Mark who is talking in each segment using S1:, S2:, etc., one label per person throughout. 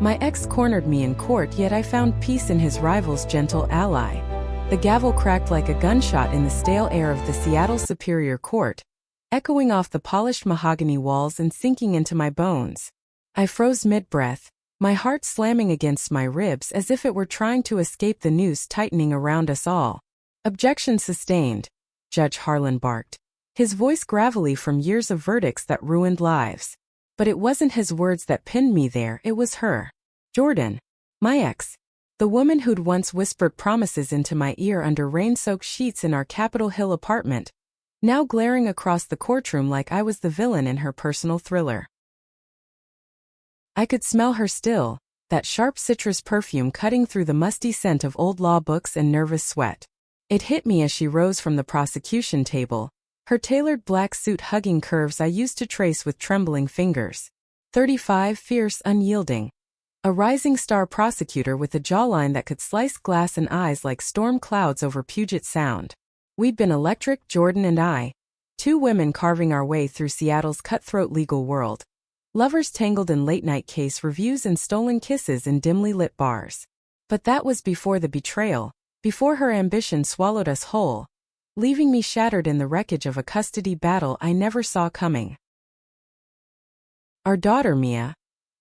S1: My ex cornered me in court, yet I found peace in his rival's gentle ally. The gavel cracked like a gunshot in the stale air of the Seattle Superior Court, echoing off the polished mahogany walls and sinking into my bones. I froze mid-breath, my heart slamming against my ribs as if it were trying to escape the noose tightening around us all. "Objection sustained," Judge Harlan barked, his voice gravelly from years of verdicts that ruined lives. But it wasn't his words that pinned me there, it was her. Jordan. My ex. The woman who'd once whispered promises into my ear under rain-soaked sheets in our Capitol Hill apartment, now glaring across the courtroom like I was the villain in her personal thriller. I could smell her still, that sharp citrus perfume cutting through the musty scent of old law books and nervous sweat. It hit me as she rose from the prosecution table, her tailored black suit hugging curves I used to trace with trembling fingers. 35, fierce, unyielding. A rising star prosecutor with a jawline that could slice glass and eyes like storm clouds over Puget Sound. We'd been electric, Jordan and I, two women carving our way through Seattle's cutthroat legal world. Lovers tangled in late-night case reviews and stolen kisses in dimly lit bars. But that was before the betrayal, before her ambition swallowed us whole, leaving me shattered in the wreckage of a custody battle I never saw coming. Our daughter Mia,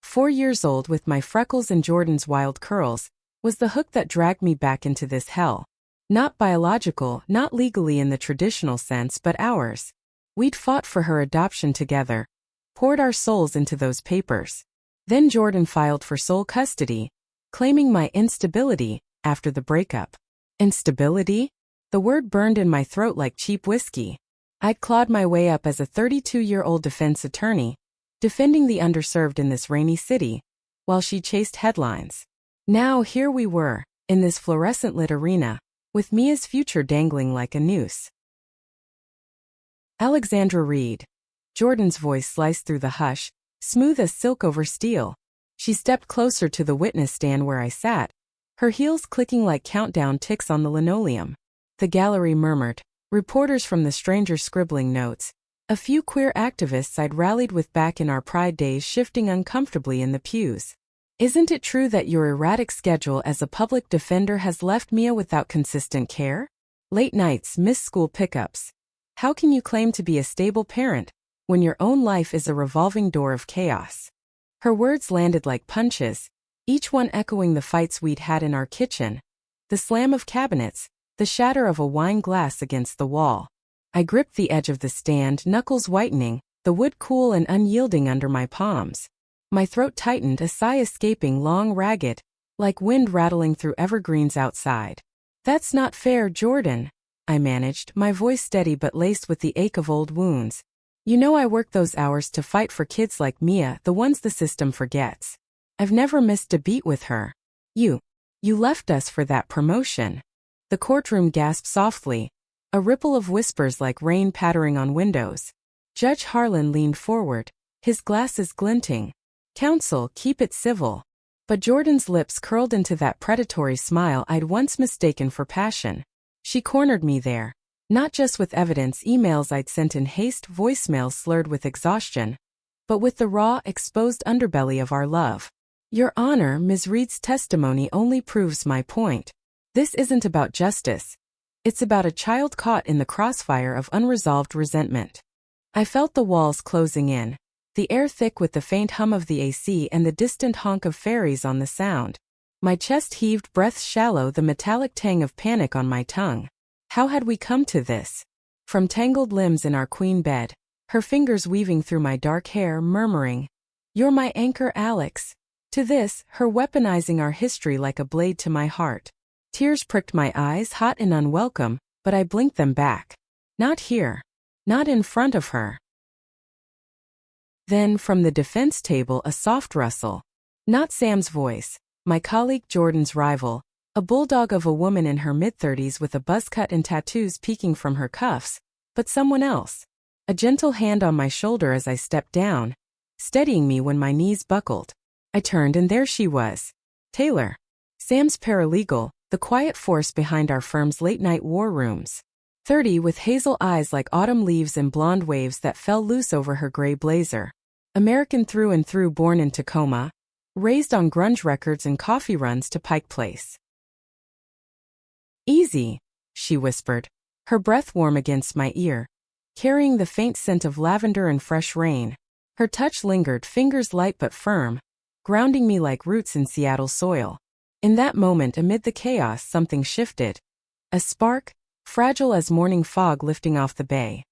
S1: 4 years old with my freckles and Jordan's wild curls, was the hook that dragged me back into this hell. Not biological, not legally in the traditional sense, but ours. We'd fought for her adoption together, poured our souls into those papers. Then Jordan filed for sole custody, claiming my instability after the breakup. Instability? The word burned in my throat like cheap whiskey. I'd clawed my way up as a 32-year-old defense attorney, defending the underserved in this rainy city, while she chased headlines. Now here we were, in this fluorescent-lit arena, with Mia's future dangling like a noose. Alexandra Reed. Jordan's voice sliced through the hush, smooth as silk over steel. She stepped closer to the witness stand where I sat, her heels clicking like countdown ticks on the linoleum. The gallery murmured, reporters from the stranger scribbling notes, a few queer activists I'd rallied with back in our Pride days shifting uncomfortably in the pews. "Isn't it true that your erratic schedule as a public defender has left Mia without consistent care? Late nights, missed school pickups. How can you claim to be a stable parent when your own life is a revolving door of chaos?" Her words landed like punches, each one echoing the fights we'd had in our kitchen, the slam of cabinets, the shatter of a wine glass against the wall. I gripped the edge of the stand, knuckles whitening, the wood cool and unyielding under my palms. My throat tightened, a sigh escaping long, ragged, like wind rattling through evergreens outside. "That's not fair, Jordan," I managed, my voice steady but laced with the ache of old wounds. "You know I work those hours to fight for kids like Mia, the ones the system forgets. I've never missed a beat with her. You left us for that promotion." The courtroom gasped softly, a ripple of whispers like rain pattering on windows. Judge Harlan leaned forward, his glasses glinting. "Counsel, keep it civil." But Jordan's lips curled into that predatory smile I'd once mistaken for passion. She cornered me there, not just with evidence, emails I'd sent in haste, voicemails slurred with exhaustion, but with the raw, exposed underbelly of our love. "Your Honor, Ms. Reed's testimony only proves my point. This isn't about justice. It's about a child caught in the crossfire of unresolved resentment." I felt the walls closing in, the air thick with the faint hum of the AC and the distant honk of ferries on the sound. My chest heaved, breath shallow, the metallic tang of panic on my tongue. How had we come to this? From tangled limbs in our queen bed, her fingers weaving through my dark hair, murmuring, "You're my anchor, Alex," to this, her weaponizing our history like a blade to my heart. Tears pricked my eyes, hot and unwelcome, but I blinked them back. Not here. Not in front of her. Then, from the defense table, a soft rustle. Not Sam's voice, my colleague Jordan's rival, a bulldog of a woman in her mid-30s with a buzz cut and tattoos peeking from her cuffs, but someone else. A gentle hand on my shoulder as I stepped down, steadying me when my knees buckled. I turned and there she was. Taylor. Sam's paralegal, the quiet force behind our firm's late-night war rooms. 30 with hazel eyes like autumn leaves and blonde waves that fell loose over her gray blazer. American through and through, born in Tacoma, raised on grunge records and coffee runs to Pike Place. "Easy," she whispered, her breath warm against my ear, carrying the faint scent of lavender and fresh rain. Her touch lingered, fingers light but firm, grounding me like roots in Seattle soil. In that moment, amid the chaos, something shifted. A spark, fragile as morning fog lifting off the bay.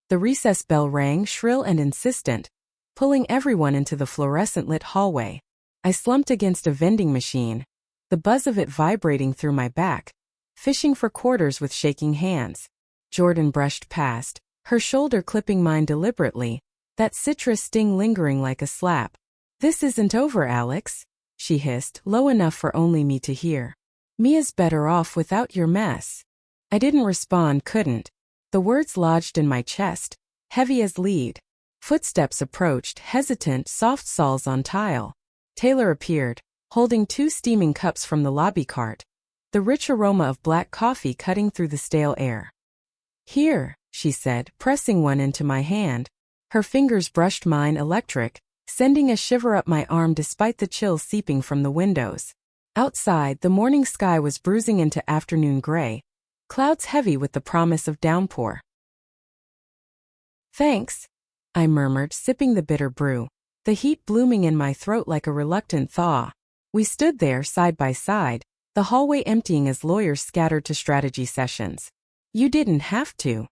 S1: The recess bell rang, shrill and insistent, pulling everyone into the fluorescent-lit hallway. I slumped against a vending machine, the buzz of it vibrating through my back, fishing for quarters with shaking hands. Jordan brushed past, her shoulder clipping mine deliberately, that citrus sting lingering like a slap. "This isn't over, Alex," she hissed, low enough for only me to hear. "Mia's better off without your mess." I didn't respond, couldn't. The words lodged in my chest, heavy as lead. Footsteps approached, hesitant, soft soles on tile. Taylor appeared, holding 2 steaming cups from the lobby cart, the rich aroma of black coffee cutting through the stale air. "Here," she said, pressing one into my hand. Her fingers brushed mine, electric, sending a shiver up my arm despite the chill seeping from the windows. Outside, the morning sky was bruising into afternoon gray, clouds heavy with the promise of downpour. "Thanks," I murmured, sipping the bitter brew, the heat blooming in my throat like a reluctant thaw. We stood there side by side, the hallway emptying as lawyers scattered to strategy sessions. "You didn't have to."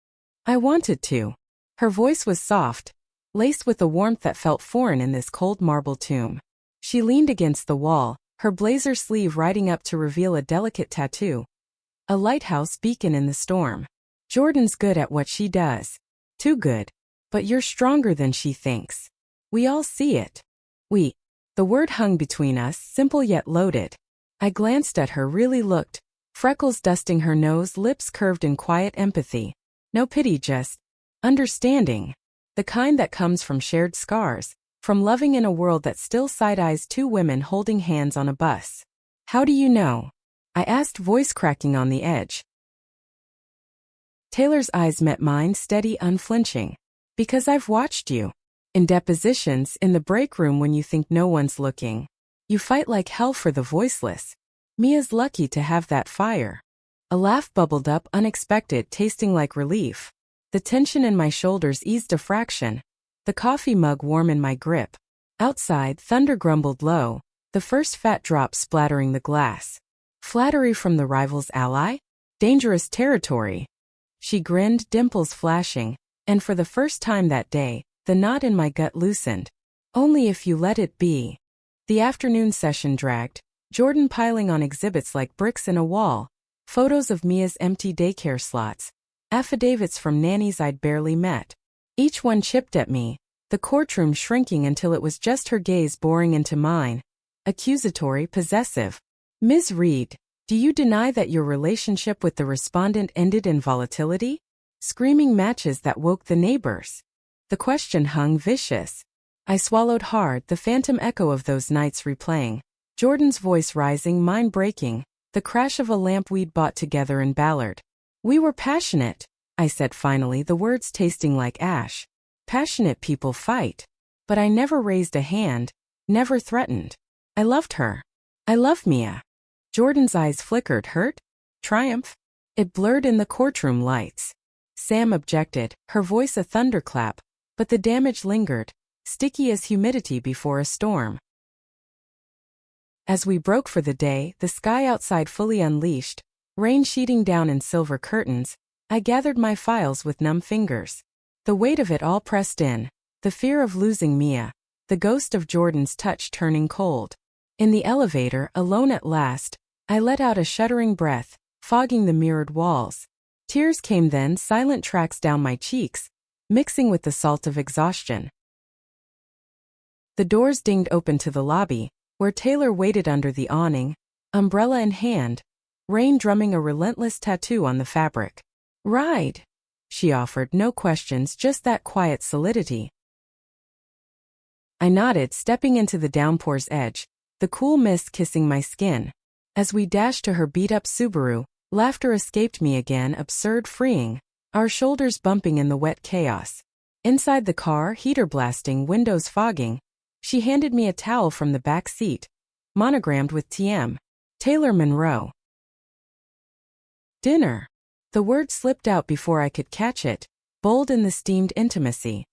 S1: "I wanted to." Her voice was soft, laced with a warmth that felt foreign in this cold marble tomb. She leaned against the wall, her blazer sleeve riding up to reveal a delicate tattoo. A lighthouse beacon in the storm. "Jordan's good at what she does. Too good. But you're stronger than she thinks. We all see it." "We." The word hung between us, simple yet loaded. I glanced at her, really looked, freckles dusting her nose, lips curved in quiet empathy. No pity, just understanding. The kind that comes from shared scars, from loving in a world that still side-eyes 2 women holding hands on a bus. "How do you know?" I asked, voice cracking on the edge. Taylor's eyes met mine, steady, unflinching. "Because I've watched you. In depositions, in the break room when you think no one's looking. You fight like hell for the voiceless. Mia's lucky to have that fire." A laugh bubbled up, unexpected, tasting like relief. The tension in my shoulders eased a fraction, the coffee mug warm in my grip. Outside, thunder grumbled low, the first fat drop splattering the glass. Flattery from the rival's ally? Dangerous territory. She grinned, dimples flashing, and for the first time that day, the knot in my gut loosened. "Only if you let it be." The afternoon session dragged, Jordan piling on exhibits like bricks in a wall, photos of Mia's empty daycare slots, affidavits from nannies I'd barely met. Each one chipped at me, the courtroom shrinking until it was just her gaze boring into mine. Accusatory, possessive. "Ms. Reed, do you deny that your relationship with the respondent ended in volatility?" Screaming matches that woke the neighbors. The question hung vicious. I swallowed hard, the phantom echo of those nights replaying. Jordan's voice rising, mine breaking, the crash of a lamp we'd bought together in Ballard. "We were passionate," I said finally, the words tasting like ash. "Passionate people fight. But I never raised a hand, never threatened. I loved her. I love Mia." Jordan's eyes flickered, hurt? Triumph? It blurred in the courtroom lights. Sam objected, her voice a thunderclap, but the damage lingered, sticky as humidity before a storm. As we broke for the day, the sky outside fully unleashed, rain sheeting down in silver curtains, I gathered my files with numb fingers. The weight of it all pressed in, the fear of losing Mia, the ghost of Jordan's touch turning cold. In the elevator, alone at last, I let out a shuddering breath, fogging the mirrored walls. Tears came then, silent tracks down my cheeks, mixing with the salt of exhaustion. The doors dinged open to the lobby, where Taylor waited under the awning, umbrella in hand, rain drumming a relentless tattoo on the fabric. "Ride," she offered, no questions, just that quiet solidity. I nodded, stepping into the downpour's edge, the cool mist kissing my skin. As we dashed to her beat-up Subaru, laughter escaped me again, absurd, freeing, our shoulders bumping in the wet chaos. Inside the car, heater blasting, windows fogging, She handed me a towel from the back seat, monogrammed with TM. Taylor Monroe. Dinner. The word slipped out before I could catch it, bold in the steamed intimacy.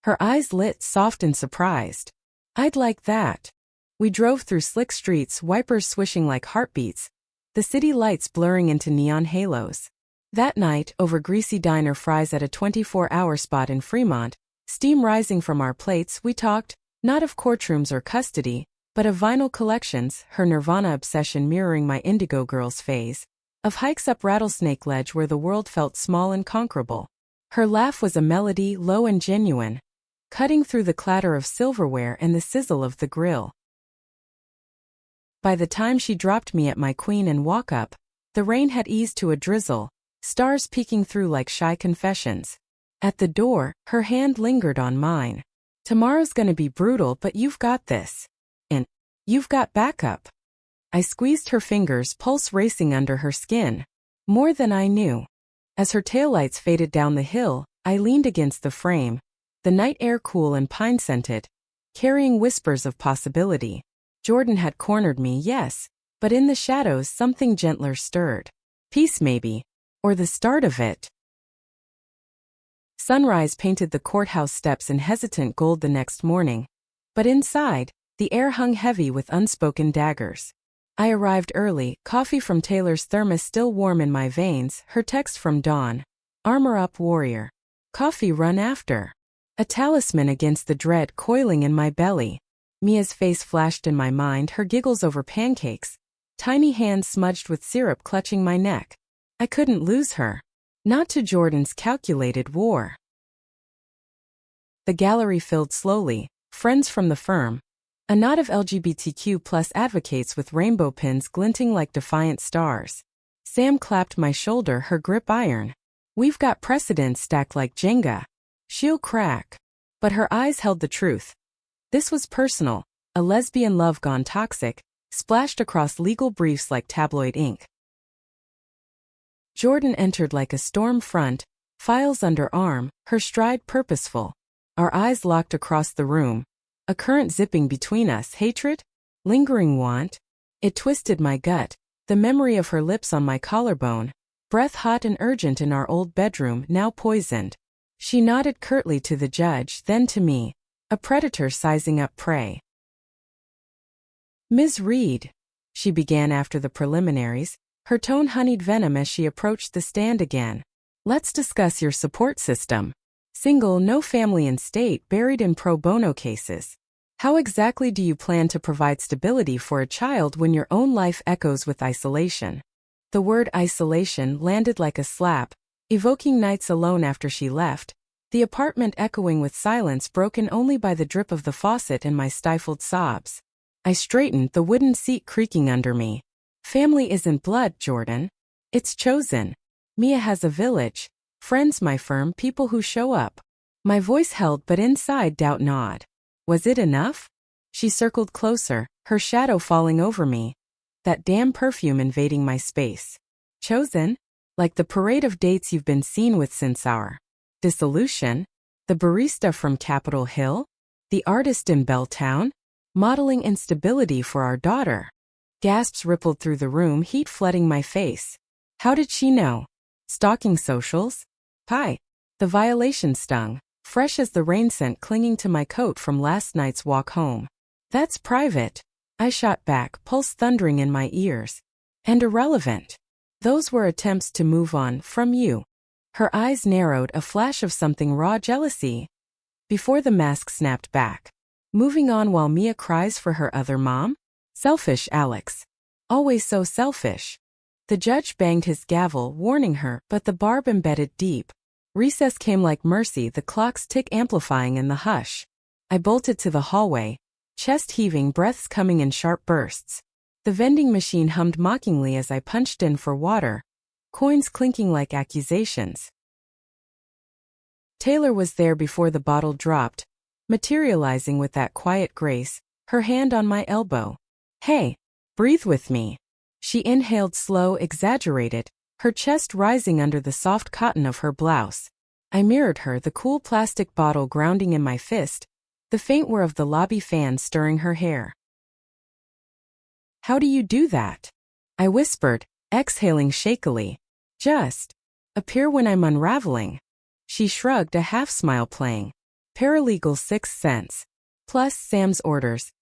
S1: Her eyes lit soft and surprised. I'd like that. We drove through slick streets, wipers swishing like heartbeats, the city lights blurring into neon halos. That night, over greasy diner fries at a 24-hour spot in Fremont, steam rising from our plates, we talked, not of courtrooms or custody, but of vinyl collections, her Nirvana obsession mirroring my Indigo Girls phase, of hikes up Rattlesnake Ledge where the world felt small and conquerable. Her laugh was a melody, low and genuine, cutting through the clatter of silverware and the sizzle of the grill. By the time she dropped me at my queen and walk-up, the rain had eased to a drizzle, stars peeking through like shy confessions. At the door, her hand lingered on mine. Tomorrow's gonna be brutal, but you've got this. And you've got backup. I squeezed her fingers, pulse racing under her skin. More than I knew. As her taillights faded down the hill, I leaned against the frame, the night air cool and pine-scented, carrying whispers of possibility. Jordan had cornered me, yes, but in the shadows something gentler stirred. Peace maybe. Or the start of it. Sunrise painted the courthouse steps in hesitant gold the next morning, but inside, the air hung heavy with unspoken daggers. I arrived early, coffee from Taylor's thermos still warm in my veins, her text from Dawn. Armor up, warrior. Coffee run after. A talisman against the dread coiling in my belly. Mia's face flashed in my mind, her giggles over pancakes, tiny hands smudged with syrup clutching my neck. I couldn't lose her. Not to Jordan's calculated war. The gallery filled slowly, friends from the firm. A knot of LGBTQ+ advocates with rainbow pins glinting like defiant stars. Sam clapped my shoulder, her grip iron. We've got precedents stacked like Jenga. She'll crack. But her eyes held the truth. This was personal, a lesbian love gone toxic, splashed across legal briefs like tabloid ink. Jordan entered like a storm front, files under arm, her stride purposeful. Our eyes locked across the room, a current zipping between us, hatred, lingering want. It twisted my gut, the memory of her lips on my collarbone, breath hot and urgent in our old bedroom, now poisoned. She nodded curtly to the judge, then to me, a predator sizing up prey. Ms. Reed, she began after the preliminaries, her tone honeyed venom as she approached the stand again. Let's discuss your support system. Single, no family and state, buried in pro bono cases. How exactly do you plan to provide stability for a child when your own life echoes with isolation? The word isolation landed like a slap, evoking nights alone after she left, the apartment echoing with silence broken only by the drip of the faucet and my stifled sobs. I straightened, the wooden seat creaking under me. Family isn't blood, Jordan. It's chosen. Mia has a village. Friends, my firm, people who show up. My voice held, but inside doubt gnawed. Was it enough? She circled closer, her shadow falling over me. That damn perfume invading my space. Chosen? Like the parade of dates you've been seen with since our dissolution? The barista from Capitol Hill? The artist in Belltown? Modeling instability for our daughter. Gasps rippled through the room, heat flooding my face. How did she know? Stalking socials? Pie. The violation stung, fresh as the rain scent clinging to my coat from last night's walk home. That's private. I shot back, pulse thundering in my ears. And irrelevant. Those were attempts to move on from you. Her eyes narrowed, a flash of something raw, jealousy. Before the mask snapped back. Moving on while Mia cries for her other mom? Selfish, Alex. Always so selfish. The judge banged his gavel, warning her, but the barb embedded deep. Recess came like mercy, the clock's tick amplifying in the hush. I bolted to the hallway, chest heaving, breaths coming in sharp bursts. The vending machine hummed mockingly as I punched in for water, coins clinking like accusations. Taylor was there before the bottle dropped, materializing with that quiet grace, her hand on my elbow. Hey, breathe with me. She inhaled slow, exaggerated, her chest rising under the soft cotton of her blouse. I mirrored her, the cool plastic bottle grounding in my fist, the faint whir of the lobby fan stirring her hair. "How do you do that?" I whispered, exhaling shakily. "Just appear when I'm unraveling." She shrugged, a half-smile playing. "Paralegal sixth sense. Plus Sam's orders.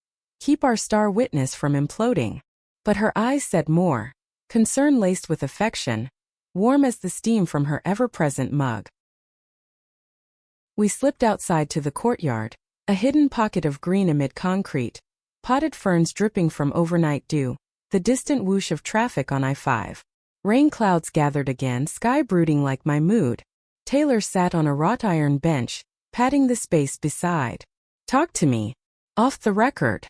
S1: Keep our star witness from imploding." But her eyes said more, concern laced with affection, warm as the steam from her ever-present mug. We slipped outside to the courtyard, a hidden pocket of green amid concrete, potted ferns dripping from overnight dew, the distant whoosh of traffic on I-5. Rain clouds gathered again, sky brooding like my mood. Taylor sat on a wrought iron bench, patting the space beside. "Talk to me. Off the record."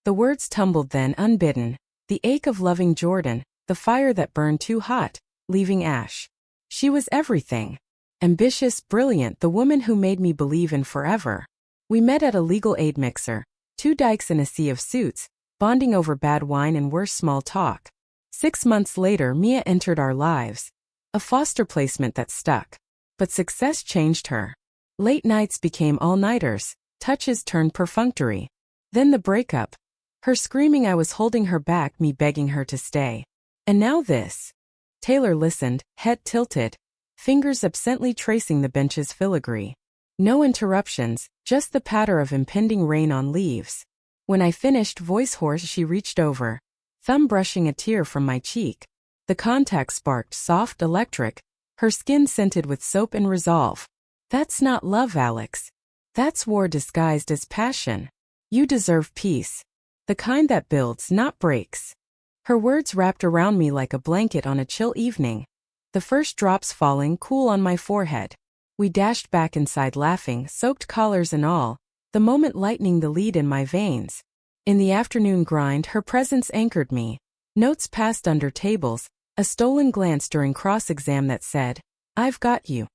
S1: The words tumbled then unbidden, the ache of loving Jordan, the fire that burned too hot, leaving ash. She was everything. Ambitious, brilliant, the woman who made me believe in forever. We met at a legal aid mixer, two dykes in a sea of suits, bonding over bad wine and worse small talk. 6 months later, Mia entered our lives. A foster placement that stuck. But success changed her. Late nights became all-nighters, touches turned perfunctory. Then the breakup. Her screaming I was holding her back, me begging her to stay. And now this. Taylor listened, head tilted, fingers absently tracing the bench's filigree. No interruptions, just the patter of impending rain on leaves. When I finished, voice hoarse, she reached over, thumb brushing a tear from my cheek. The contact sparked, soft, electric, her skin scented with soap and resolve. "That's not love, Alex. That's war disguised as passion. You deserve peace. The kind that builds, not breaks." Her words wrapped around me like a blanket on a chill evening. The first drops falling cool on my forehead. We dashed back inside laughing, soaked collars and all, the moment lightening the lead in my veins. In the afternoon grind, her presence anchored me. Notes passed under tables, a stolen glance during cross-exam that said, "I've got you."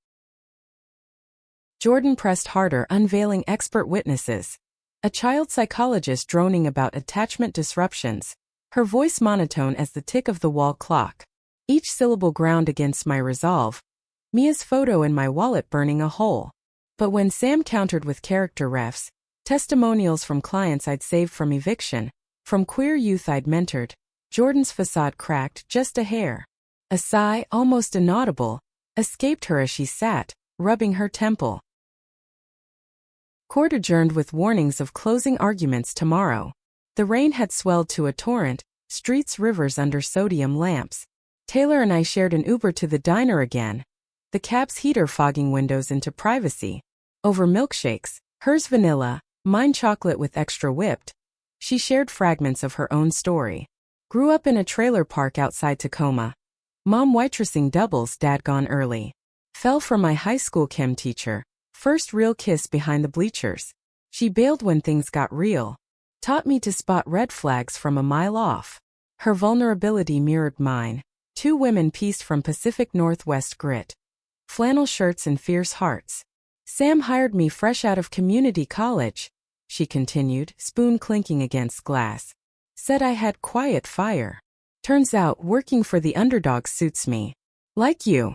S1: Jordan pressed harder, unveiling expert witnesses. A child psychologist droning about attachment disruptions, her voice monotone as the tick of the wall clock. Each syllable ground against my resolve. Mia's photo in my wallet burning a hole. But when Sam countered with character refs, testimonials from clients I'd saved from eviction, from queer youth I'd mentored, Jordan's facade cracked just a hair. A sigh, almost inaudible, escaped her as she sat, rubbing her temple. Court adjourned with warnings of closing arguments tomorrow. The rain had swelled to a torrent, streets rivers under sodium lamps. Taylor and I shared an Uber to the diner again, the cab's heater fogging windows into privacy. Over milkshakes, hers vanilla, mine chocolate with extra whipped. She shared fragments of her own story. Grew up in a trailer park outside Tacoma. Mom waitressing doubles, dad gone early. Fell for my high school chem teacher. First real kiss behind the bleachers. She bailed when things got real. Taught me to spot red flags from a mile off. Her vulnerability mirrored mine. Two women pieced from Pacific Northwest grit. Flannel shirts and fierce hearts. Sam hired me fresh out of community college, she continued, spoon clinking against glass. Said I had quiet fire. Turns out working for the underdog suits me. Like you.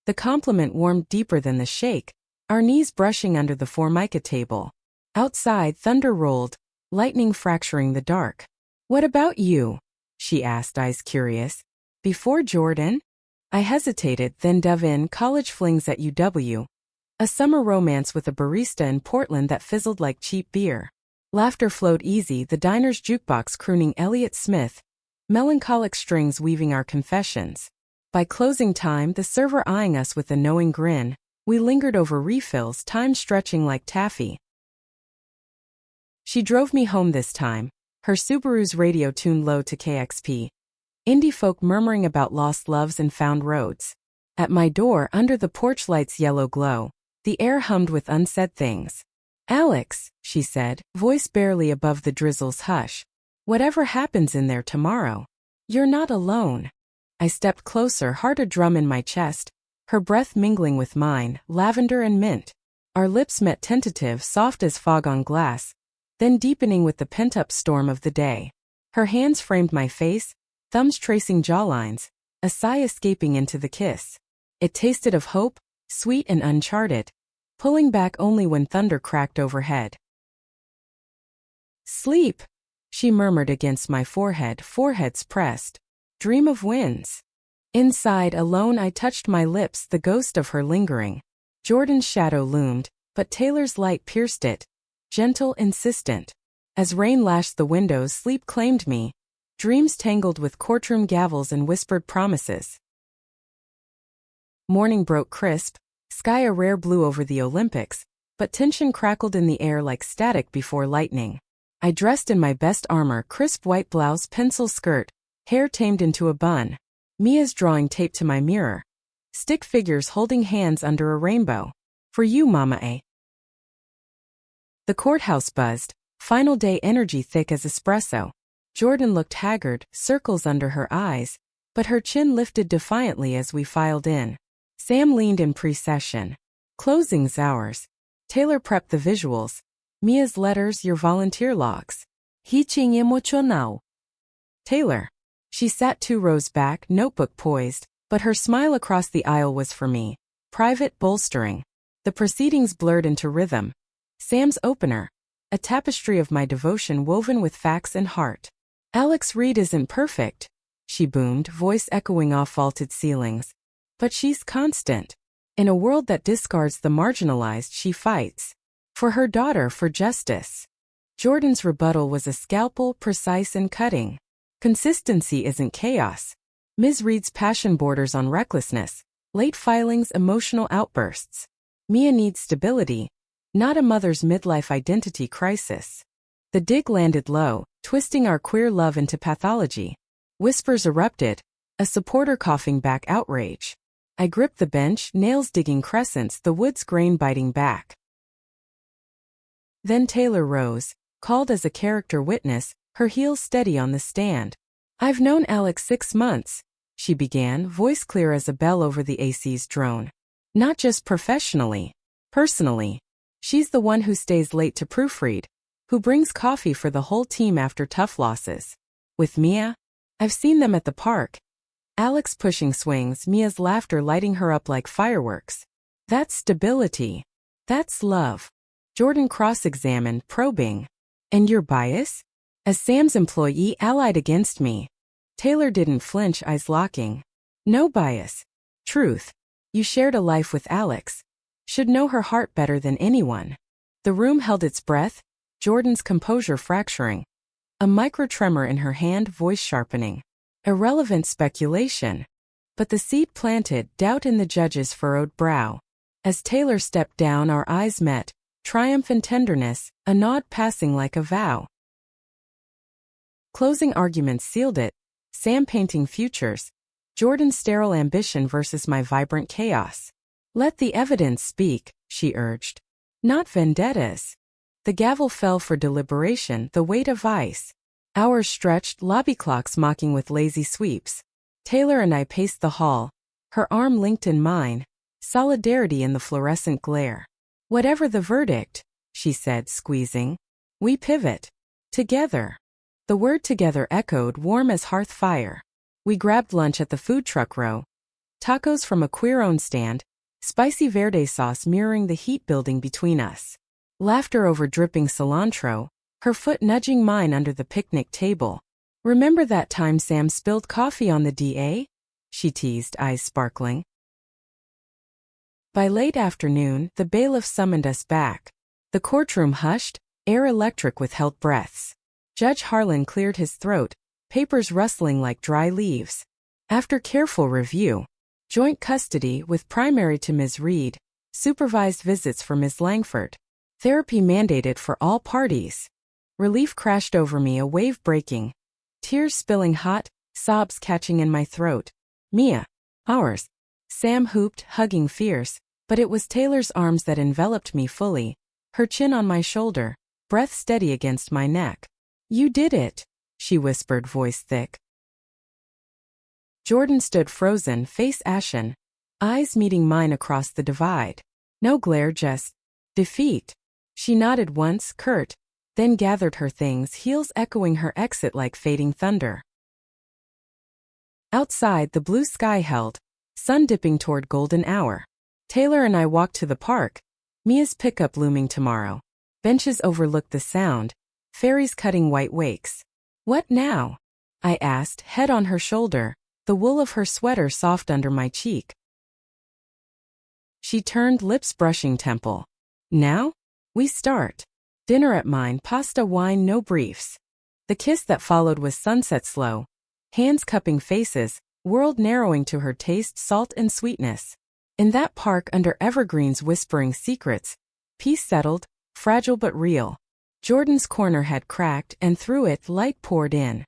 S1: The compliment warmed deeper than the shake, our knees brushing under the formica table. Outside, thunder rolled, lightning fracturing the dark. "What about you?" she asked, eyes curious. "Before Jordan?" I hesitated, then dove in. College flings at UW. A summer romance with a barista in Portland that fizzled like cheap beer. Laughter flowed easy, the diner's jukebox crooning Elliott Smith, melancholic strings weaving our confessions. By closing time, the server eyeing us with a knowing grin, we lingered over refills, time stretching like taffy. She drove me home this time, her Subaru's radio tuned low to KXP. Indie folk murmuring about lost loves and found roads. At my door, under the porch light's yellow glow, the air hummed with unsaid things. "Alex," she said, voice barely above the drizzle's hush. "Whatever happens in there tomorrow, you're not alone." I stepped closer, heart a drum in my chest, her breath mingling with mine, lavender and mint. Our lips met, tentative, soft as fog on glass, then deepening with the pent-up storm of the day. Her hands framed my face, thumbs tracing jawlines, a sigh escaping into the kiss. It tasted of hope, sweet and uncharted, pulling back only when thunder cracked overhead. Sleep, she murmured against my forehead, foreheads pressed. Dream of winds. Inside, alone, I touched my lips, the ghost of her lingering. Jordan's shadow loomed, but Taylor's light pierced it. Gentle, insistent. As rain lashed the windows, sleep claimed me. Dreams tangled with courtroom gavels and whispered promises. Morning broke crisp, sky a rare blue over the Olympics, but tension crackled in the air like static before lightning. I dressed in my best armor, crisp white blouse, pencil skirt, hair tamed into a bun. Mia's drawing taped to my mirror. Stick figures holding hands under a rainbow. For you, Mama A. The courthouse buzzed, final day energy thick as espresso. Jordan looked haggard, circles under her eyes, but her chin lifted defiantly as we filed in. Sam leaned in pre-session. Closing's ours. Taylor prepped the visuals. Mia's letters, your volunteer logs. Hiching emocional. Taylor. She sat 2 rows back, notebook poised, but her smile across the aisle was for me. Private, bolstering. The proceedings blurred into rhythm. Sam's opener. A tapestry of my devotion woven with facts and heart. Alex Reed isn't perfect, she boomed, voice echoing off vaulted ceilings. But she's constant. In a world that discards the marginalized, she fights. For her daughter, for justice. Jordan's rebuttal was a scalpel, precise and cutting. Consistency isn't chaos. Ms. Reed's passion borders on recklessness. Late filings, emotional outbursts. Mia needs stability, not a mother's midlife identity crisis. The dig landed low, twisting our queer love into pathology. Whispers erupted, a supporter coughing back outrage. I gripped the bench, nails digging crescents, the wood's grain biting back. Then Taylor rose, called as a character witness, her heels steady on the stand. I've known Alex 6 months, she began, voice clear as a bell over the AC's drone. Not just professionally, personally. She's the one who stays late to proofread, who brings coffee for the whole team after tough losses. With Mia, I've seen them at the park. Alex pushing swings, Mia's laughter lighting her up like fireworks. That's stability. That's love. Jordan cross-examined, probing. And your bias? As Sam's employee allied against me. Taylor didn't flinch, eyes locking. No bias. Truth. You shared a life with Alex. Should know her heart better than anyone. The room held its breath, Jordan's composure fracturing. A micro-tremor in her hand, voice sharpening. Irrelevant speculation. But the seed planted, doubt in the judge's furrowed brow. As Taylor stepped down, our eyes met, triumph and tenderness, a nod passing like a vow. Closing arguments sealed it, Sam painting futures, Jordan's sterile ambition versus my vibrant chaos. Let the evidence speak, she urged. Not vendettas. The gavel fell for deliberation, the weight of ice. Hours stretched, lobby clocks mocking with lazy sweeps. Taylor and I paced the hall, her arm linked in mine, solidarity in the fluorescent glare. Whatever the verdict, she said, squeezing, we pivot. Together. The word together echoed, warm as hearth fire. We grabbed lunch at the food truck row. Tacos from a queer-owned stand, spicy verde sauce mirroring the heat building between us. Laughter over dripping cilantro, her foot nudging mine under the picnic table. Remember that time Sam spilled coffee on the DA? She teased, eyes sparkling. By late afternoon, the bailiff summoned us back. The courtroom hushed, air electric with held breaths. Judge Harlan cleared his throat, papers rustling like dry leaves. After careful review, joint custody with primary to Ms. Reed, supervised visits for Ms. Langford. Therapy mandated for all parties. Relief crashed over me, a wave breaking. Tears spilling hot, sobs catching in my throat. Mia. Ours. Sam hooped, hugging fierce, but it was Taylor's arms that enveloped me fully, her chin on my shoulder, breath steady against my neck. You did it, she whispered, voice thick. Jordan stood frozen, face ashen, eyes meeting mine across the divide. No glare, just defeat. She nodded once, curt, then gathered her things, heels echoing her exit like fading thunder. Outside, the blue sky held, sun dipping toward golden hour. Taylor and I walked to the park, Mia's pickup looming tomorrow. Benches overlooked the sound, fairies cutting white wakes. What now? I asked, head on her shoulder, the wool of her sweater soft under my cheek. She turned, lips brushing temple. Now? We start. Dinner at mine, pasta, wine, no briefs. The kiss that followed was sunset slow. Hands cupping faces, world narrowing to her taste, salt and sweetness. In that park under evergreens whispering secrets, peace settled, fragile but real. Jordan's corner had cracked and through it light poured in.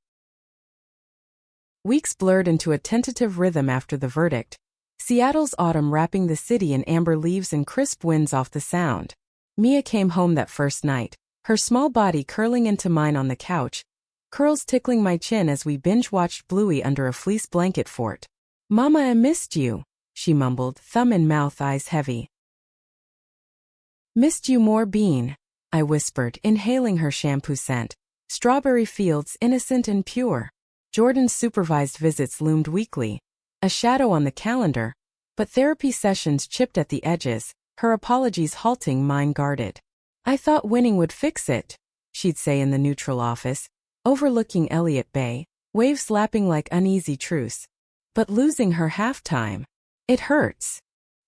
S1: Weeks blurred into a tentative rhythm after the verdict. Seattle's autumn wrapping the city in amber leaves and crisp winds off the sound. Mia came home that first night, her small body curling into mine on the couch, curls tickling my chin as we binge-watched Bluey under a fleece blanket fort. "Mama, I missed you," she mumbled, thumb in mouth, eyes heavy. "Missed you more, Bean," I whispered, inhaling her shampoo scent. Strawberry fields, innocent and pure. Jordan's supervised visits loomed weekly, a shadow on the calendar, but therapy sessions chipped at the edges, her apologies halting, mine guarded. "I thought winning would fix it," she'd say in the neutral office, overlooking Elliott Bay, waves lapping like uneasy truce. "But losing her halftime, it hurts."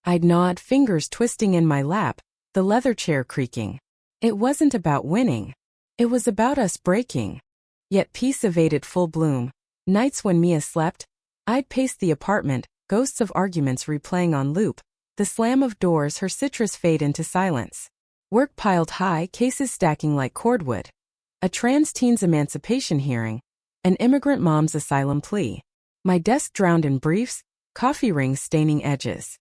S1: I'd nod, fingers twisting in my lap, the leather chair creaking. It wasn't about winning. It was about us breaking. Yet peace evaded full bloom. Nights when Mia slept, I'd pace the apartment, ghosts of arguments replaying on loop, the slam of doors, her citrus fade into silence. Work piled high, cases stacking like cordwood. A trans teen's emancipation hearing, an immigrant mom's asylum plea. My desk drowned in briefs, coffee rings staining edges.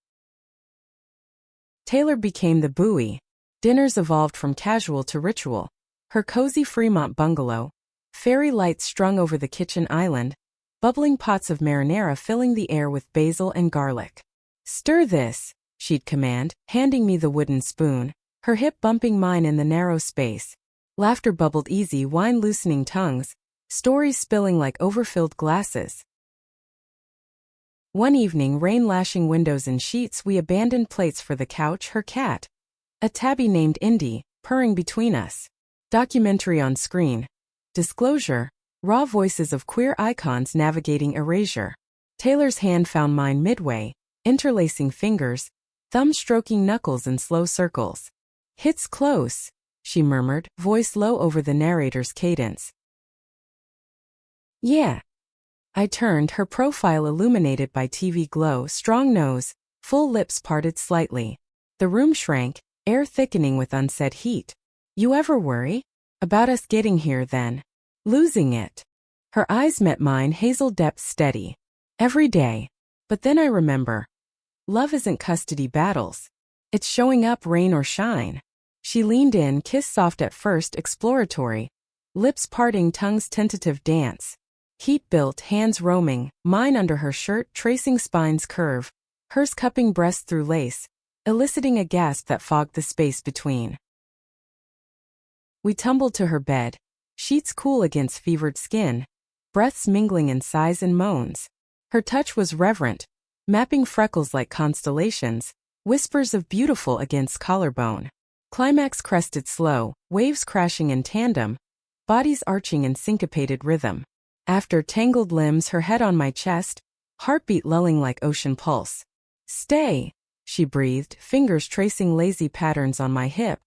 S1: Taylor became the buoy. Dinners evolved from casual to ritual. Her cozy Fremont bungalow, fairy lights strung over the kitchen island, bubbling pots of marinara filling the air with basil and garlic. "Stir this," she'd command, handing me the wooden spoon, her hip bumping mine in the narrow space. Laughter bubbled easy, wine loosening tongues, stories spilling like overfilled glasses. One evening, rain lashing windows and sheets, we abandoned plates for the couch, her cat, a tabby named Indy, purring between us. Documentary on screen. Disclosure, raw voices of queer icons navigating erasure. Taylor's hand found mine midway, interlacing fingers, thumb stroking knuckles in slow circles. "Hits close," she murmured, voice low over the narrator's cadence. "Yeah." I turned, her profile illuminated by TV glow, strong nose, full lips parted slightly. The room shrank, air thickening with unsaid heat. "You ever worry about us getting here then? Losing it?" Her eyes met mine, hazel depths steady. "Every day. But then I remember. Love isn't custody battles. It's showing up, rain or shine." She leaned in, kiss soft at first, exploratory. Lips parting, tongue's tentative dance. Heat built, hands roaming, mine under her shirt, tracing spine's curve, hers cupping breast through lace, eliciting a gasp that fogged the space between. We tumbled to her bed, sheets cool against fevered skin, breaths mingling in sighs and moans. Her touch was reverent, mapping freckles like constellations, whispers of beautiful against collarbone. Climax crested slow, waves crashing in tandem, bodies arching in syncopated rhythm. After tangled limbs, her head on my chest, heartbeat lulling like ocean pulse. "Stay," she breathed, fingers tracing lazy patterns on my hip.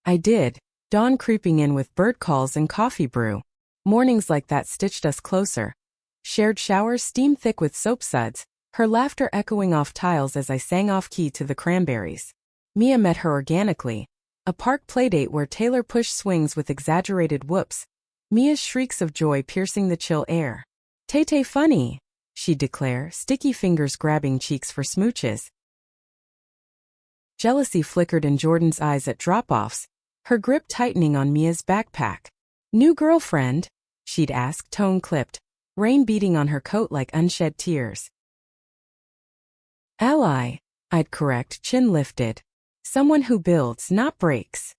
S1: I did, dawn creeping in with bird calls and coffee brew. Mornings like that stitched us closer. Shared showers, steam thick with soap suds, her laughter echoing off tiles as I sang off-key to the Cranberries. Mia met her organically, a park playdate where Taylor pushed swings with exaggerated whoops, Mia's shrieks of joy piercing the chill air. "Tay-tay funny," she'd declare, sticky fingers grabbing cheeks for smooches. Jealousy flickered in Jordan's eyes at drop-offs, her grip tightening on Mia's backpack. "New girlfriend?" she'd ask, tone clipped, rain beating on her coat like unshed tears. "Ally," I'd correct, chin lifted. "Someone who builds, not breaks."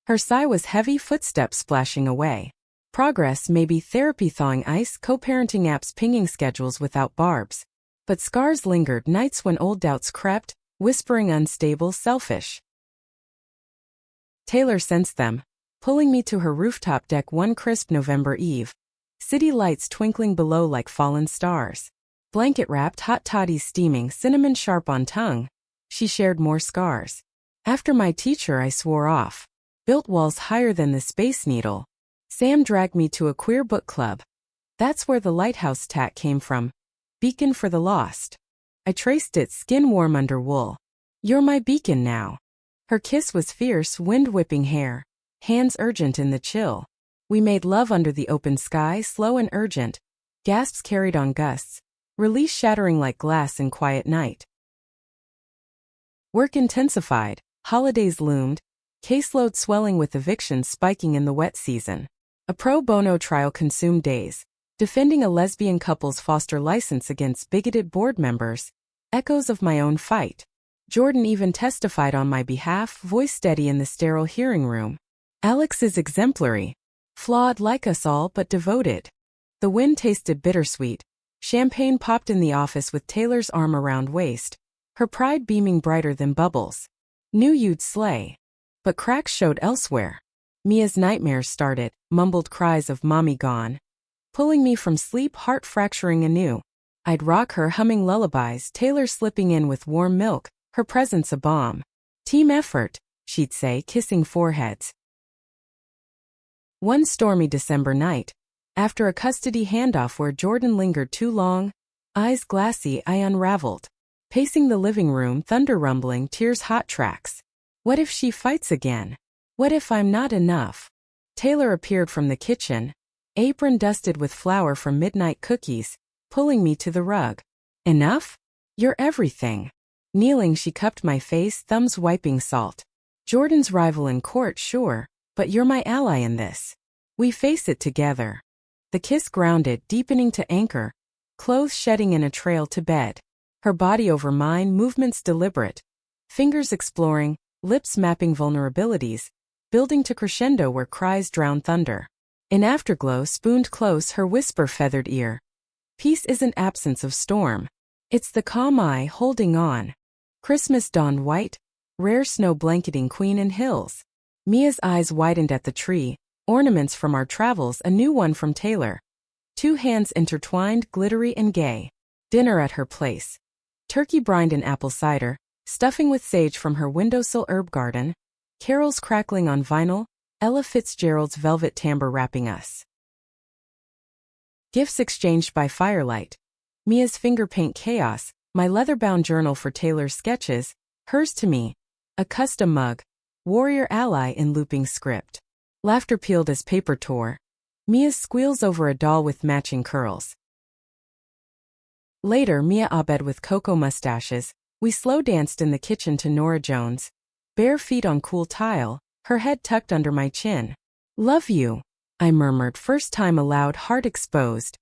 S1: Her sigh was heavy, footsteps splashing away. Progress, maybe therapy thawing ice, co-parenting apps pinging schedules without barbs. But scars lingered, nights when old doubts crept, whispering unstable, selfish. Taylor sensed them. pulling me to her rooftop deck one crisp November eve. City lights twinkling below like fallen stars. Blanket-wrapped hot toddies steaming cinnamon sharp on tongue. She shared more scars. After my teacher I swore off. Built walls higher than the Space Needle. Sam dragged me to a queer book club. That's where the lighthouse tat came from. Beacon for the lost. I traced it skin warm under wool. You're my beacon now. Her kiss was fierce, wind-whipping hair. Hands urgent in the chill. We made love under the open sky, slow and urgent. Gasps carried on gusts. Release shattering like glass in quiet night. Work intensified. Holidays loomed. Caseload swelling with evictions spiking in the wet season. A pro bono trial consumed days. Defending a lesbian couple's foster license against bigoted board members. Echoes of my own fight. Jordan even testified on my behalf, voice steady in the sterile hearing room. Alex is exemplary. Flawed like us all but devoted. The wind tasted bittersweet. Champagne popped in the office with Taylor's arm around waist. Her pride beaming brighter than bubbles. Knew you'd slay. But cracks showed elsewhere. Mia's nightmares started, mumbled cries of mommy gone. Pulling me from sleep, heart fracturing anew. I'd rock her humming lullabies, Taylor slipping in with warm milk, her presence a bomb. Team effort, she'd say, kissing foreheads. One stormy December night, after a custody handoff where Jordan lingered too long, eyes glassy, I unraveled. Pacing the living room, thunder rumbling, tears hot tracks. What if she fights again? What if I'm not enough? Taylor appeared from the kitchen, apron dusted with flour from midnight cookies, pulling me to the rug. Enough? You're everything. Kneeling, she cupped my face, thumbs wiping salt. Jordan's rival in court, sure, but you're my ally in this. We face it together. The kiss grounded, deepening to anchor, clothes shedding in a trail to bed. Her body over mine, movements deliberate. Fingers exploring, lips mapping vulnerabilities, building to crescendo where cries drown thunder. In afterglow, spooned close, her whisper feathered ear. Peace isn't absence of storm. It's the calm eye holding on. Christmas dawned white, rare snow blanketing Queen and Hills. Mia's eyes widened at the tree, ornaments from our travels, a new one from Taylor. Two hands intertwined, glittery and gay. Dinner at her place. Turkey brined in apple cider, stuffing with sage from her windowsill herb garden. Carols crackling on vinyl, Ella Fitzgerald's velvet timbre wrapping us. Gifts exchanged by firelight. Mia's finger paint chaos, my leather-bound journal for Taylor's sketches, hers to me. A custom mug. Warrior ally in looping script. Laughter peeled as paper tore. Mia's squeals over a doll with matching curls. Later, Mia abed with cocoa mustaches. We slow danced in the kitchen to Norah Jones. Bare feet on cool tile, her head tucked under my chin. Love you, I murmured, first time aloud, heart exposed.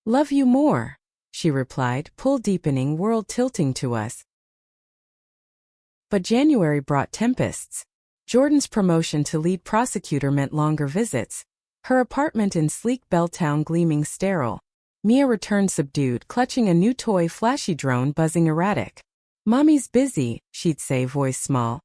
S1: Love you more, she replied, pull deepening, world tilting to us. But January brought tempests. Jordan's promotion to lead prosecutor meant longer visits. Her apartment in sleek Belltown gleaming sterile. Mia returned subdued, clutching a new toy, flashy drone buzzing erratic. Mommy's busy, she'd say, voice small.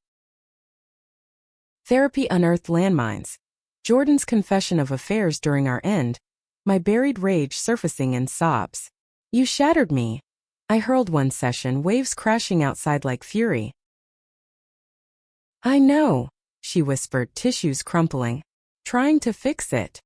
S1: Therapy unearthed landmines. Jordan's confession of affairs during our end. My buried rage surfacing in sobs. You shattered me. I hurled one session, waves crashing outside like fury. I know, she whispered, tissues crumpling. Trying to fix it.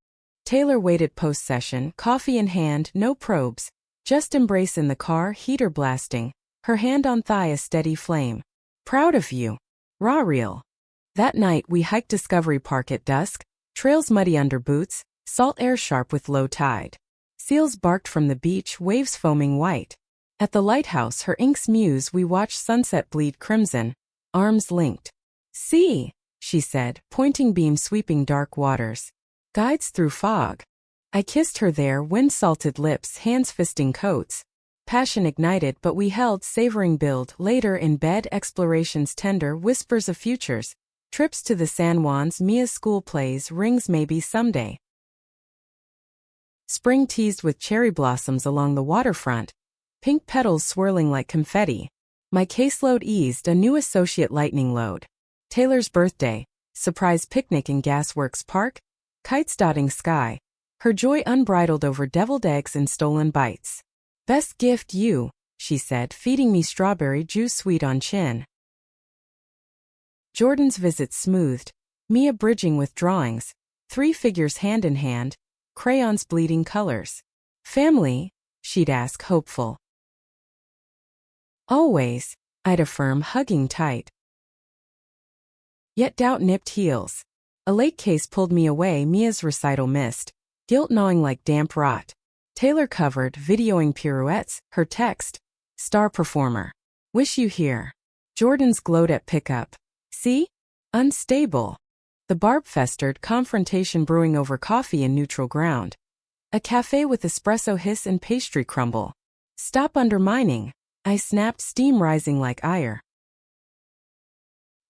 S1: Taylor waited post-session, coffee in hand, no probes. Just embrace in the car, heater blasting. Her hand on thigh, a steady flame. Proud of you. Raw real. That night we hiked Discovery Park at dusk, trails muddy under boots, salt air sharp with low tide. Seals barked from the beach, waves foaming white. At the lighthouse, her inks muse, we watched sunset bleed crimson, arms linked. See, she said, pointing beam sweeping dark waters. Guides through fog. I kissed her there, wind-salted lips, hands fisting coats. Passion ignited, but we held, savoring build. Later in bed, explorations tender, whispers of futures. Trips to the San Juans, Mia's school plays, rings maybe someday. Spring teased with cherry blossoms along the waterfront. Pink petals swirling like confetti. My caseload eased, a new associate lightning load. Taylor's birthday. surprise picnic in Gasworks Park, kites dotting sky, her joy unbridled over deviled eggs and stolen bites. Best gift you, she said, feeding me strawberry juice sweet on chin. Jordan's visit smoothed, Mia bridging with drawings, 3 figures hand in hand, crayons bleeding colors. Family? She'd ask, hopeful. Always, I'd affirm, hugging tight. Yet doubt nipped heels. A late case pulled me away, Mia's recital missed, guilt gnawing like damp rot. Taylor covered, videoing pirouettes, her text, star performer. Wish you here. Jordan's glowed at pickup. See? Unstable. The barb festered, confrontation brewing over coffee in neutral ground. A cafe with espresso hiss and pastry crumble. Stop undermining. I snapped, steam rising like ire.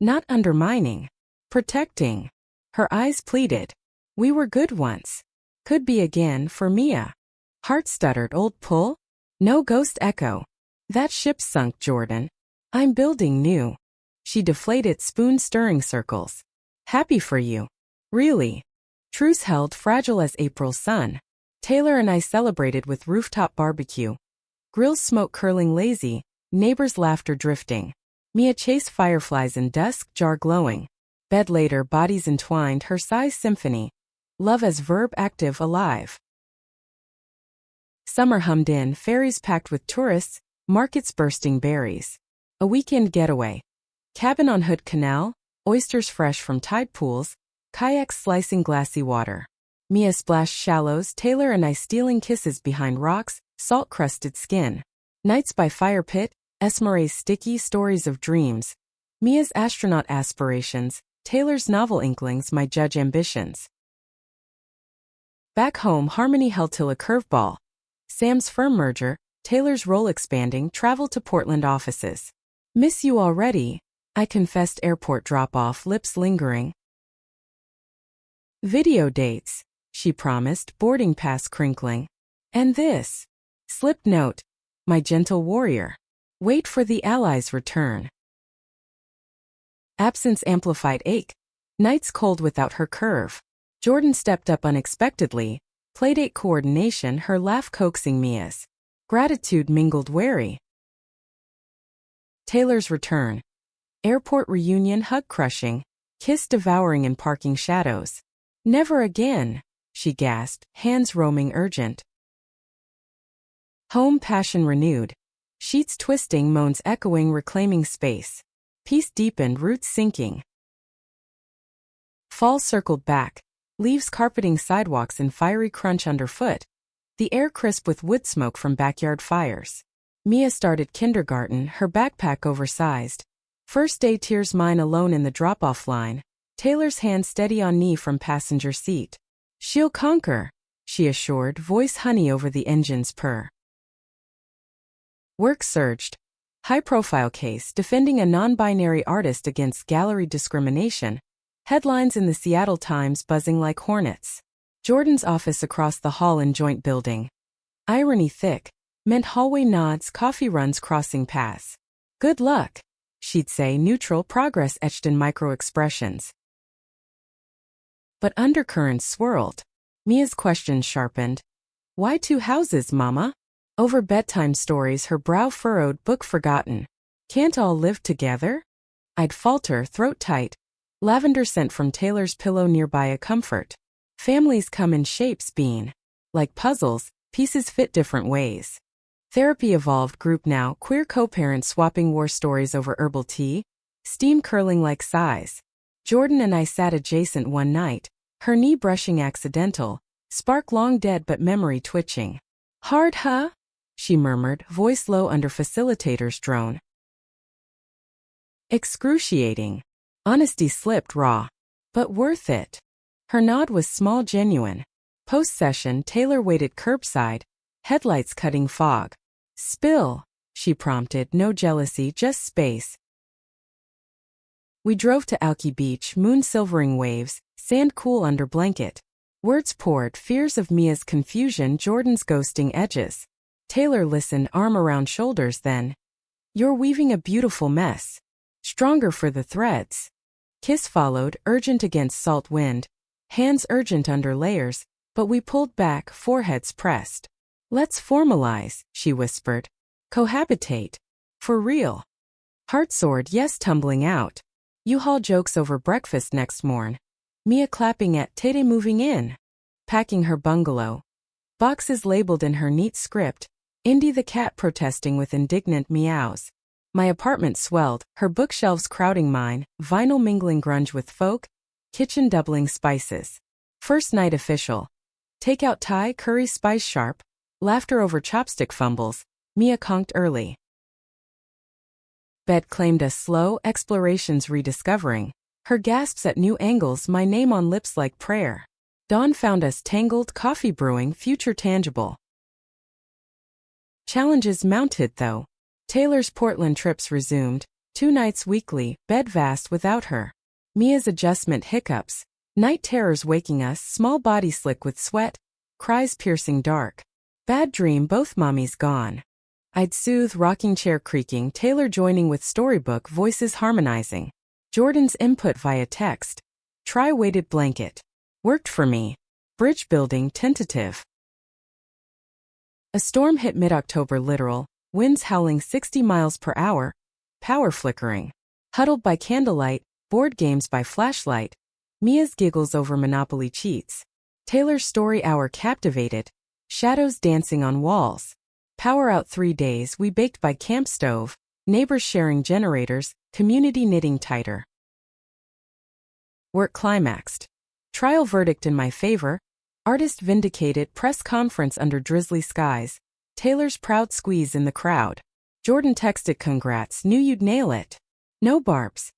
S1: Not undermining. Protecting. Her eyes pleaded. We were good once. Could be again for Mia. Heart stuttered, old pull? No ghost echo. That ship sunk, Jordan. I'm building new. She deflated, spoon stirring circles. Happy for you. Really. Truce held, fragile as April's sun. Taylor and I celebrated with rooftop barbecue. Grill smoke curling lazy, neighbors' laughter drifting. Mia chased fireflies in dusk, jar glowing. Bed later, bodies entwined, her sighs symphony. Love as verb, active, alive. Summer hummed in, ferries packed with tourists, markets bursting berries. A weekend getaway. Cabin on Hood Canal, oysters fresh from tide pools, kayaks slicing glassy water. Mia splashed shallows, Taylor and I stealing kisses behind rocks, salt-crusted skin. Nights by fire pit, Esmeralda's sticky stories of dreams. Mia's astronaut aspirations, Taylor's novel inklings, my judge ambitions. Back home, harmony held till a curveball. Sam's firm merger, Taylor's role expanding, travel to Portland offices. Miss you already, I confessed, airport drop-off, lips lingering. Video dates, she promised, boarding pass crinkling. And this. Slipped note. My gentle warrior. Wait for the Allies' return. Absence amplified ache. Nights cold without her curve. Jordan stepped up unexpectedly. Playdate coordination, her laugh coaxing Mia's. Gratitude mingled wary. Taylor's return. Airport reunion, hug crushing. Kiss devouring in parking shadows. Never again, she gasped, hands roaming urgent. Home passion renewed. Sheets twisting, moans echoing, reclaiming space. Peace deepened, roots sinking. Fall circled back. Leaves carpeting sidewalks in fiery crunch underfoot. The air crisp with wood smoke from backyard fires. Mia started kindergarten, her backpack oversized. First day tears, mine alone in the drop-off line. Taylor's hand steady on knee from passenger seat. She'll conquer, she assured, voice honey over the engine's purr. Work surged. High-profile case defending a non-binary artist against gallery discrimination. Headlines in the Seattle Times buzzing like hornets. Jordan's office across the hall in joint building. Irony thick. Meant hallway nods, coffee runs crossing paths. Good luck, she'd say, neutral, progress etched in micro-expressions. But undercurrents swirled. Mia's questions sharpened. Why 2 houses, mama? Over bedtime stories, her brow furrowed, book forgotten. Can't all live together? I'd falter, throat tight. Lavender scent from Taylor's pillow nearby a comfort. Families come in shapes, bean. Like puzzles, pieces fit different ways. Therapy evolved, group now, queer co-parents swapping war stories over herbal tea. Steam curling like sighs. Jordan and I sat adjacent one night, her knee brushing accidental, spark long dead but memory twitching. Hard, huh? She murmured, voice low under facilitator's drone. Excruciating. Honesty slipped raw. But worth it. Her nod was small, genuine. Post-session, Taylor waited curbside, headlights cutting fog. Spill, she prompted, no jealousy, just space. We drove to Alki Beach, moon silvering waves, sand cool under blanket. Words poured, fears of Mia's confusion, Jordan's ghosting edges. Taylor listened, arm around shoulders, then. You're weaving a beautiful mess. Stronger for the threads. Kiss followed, urgent against salt wind, hands urgent under layers, but we pulled back, foreheads pressed. Let's formalize, she whispered. Cohabitate. For real. Heart soared, yes, tumbling out. U-Haul jokes over breakfast next morn. Mia clapping at Tete moving in. Packing her bungalow. Boxes labeled in her neat script. Indy the cat protesting with indignant meows. My apartment swelled, her bookshelves crowding mine, vinyl mingling grunge with folk, kitchen doubling spices. First night official. Takeout Thai curry spice sharp. Laughter over chopstick fumbles. Mia conked early. Bed claimed us slow, explorations rediscovering. Her gasps at new angles, my name on lips like prayer. Dawn found us tangled, coffee brewing, future tangible. Challenges mounted though. Taylor's Portland trips resumed, 2 nights weekly, bed vast without her. Mia's adjustment hiccups, night terrors waking us, small body slick with sweat, cries piercing dark. Bad dream, both mommies gone. I'd soothe, rocking chair creaking, Taylor joining with storybook, voices harmonizing. Jordan's input via text. Try weighted blanket. Worked for me. Bridge building, tentative. A storm hit mid-October literal, winds howling 60 miles per hour, power flickering. Huddled by candlelight, board games by flashlight. Mia's giggles over Monopoly cheats. Taylor's story hour captivated. Shadows dancing on walls. Power out 3 days, we baked by camp stove. Neighbors sharing generators, community knitting tighter. Work climaxed. Trial verdict in my favor. Artist vindicated, press conference under drizzly skies. Taylor's proud squeeze in the crowd. Jordan texted congrats, knew you'd nail it. No barbs.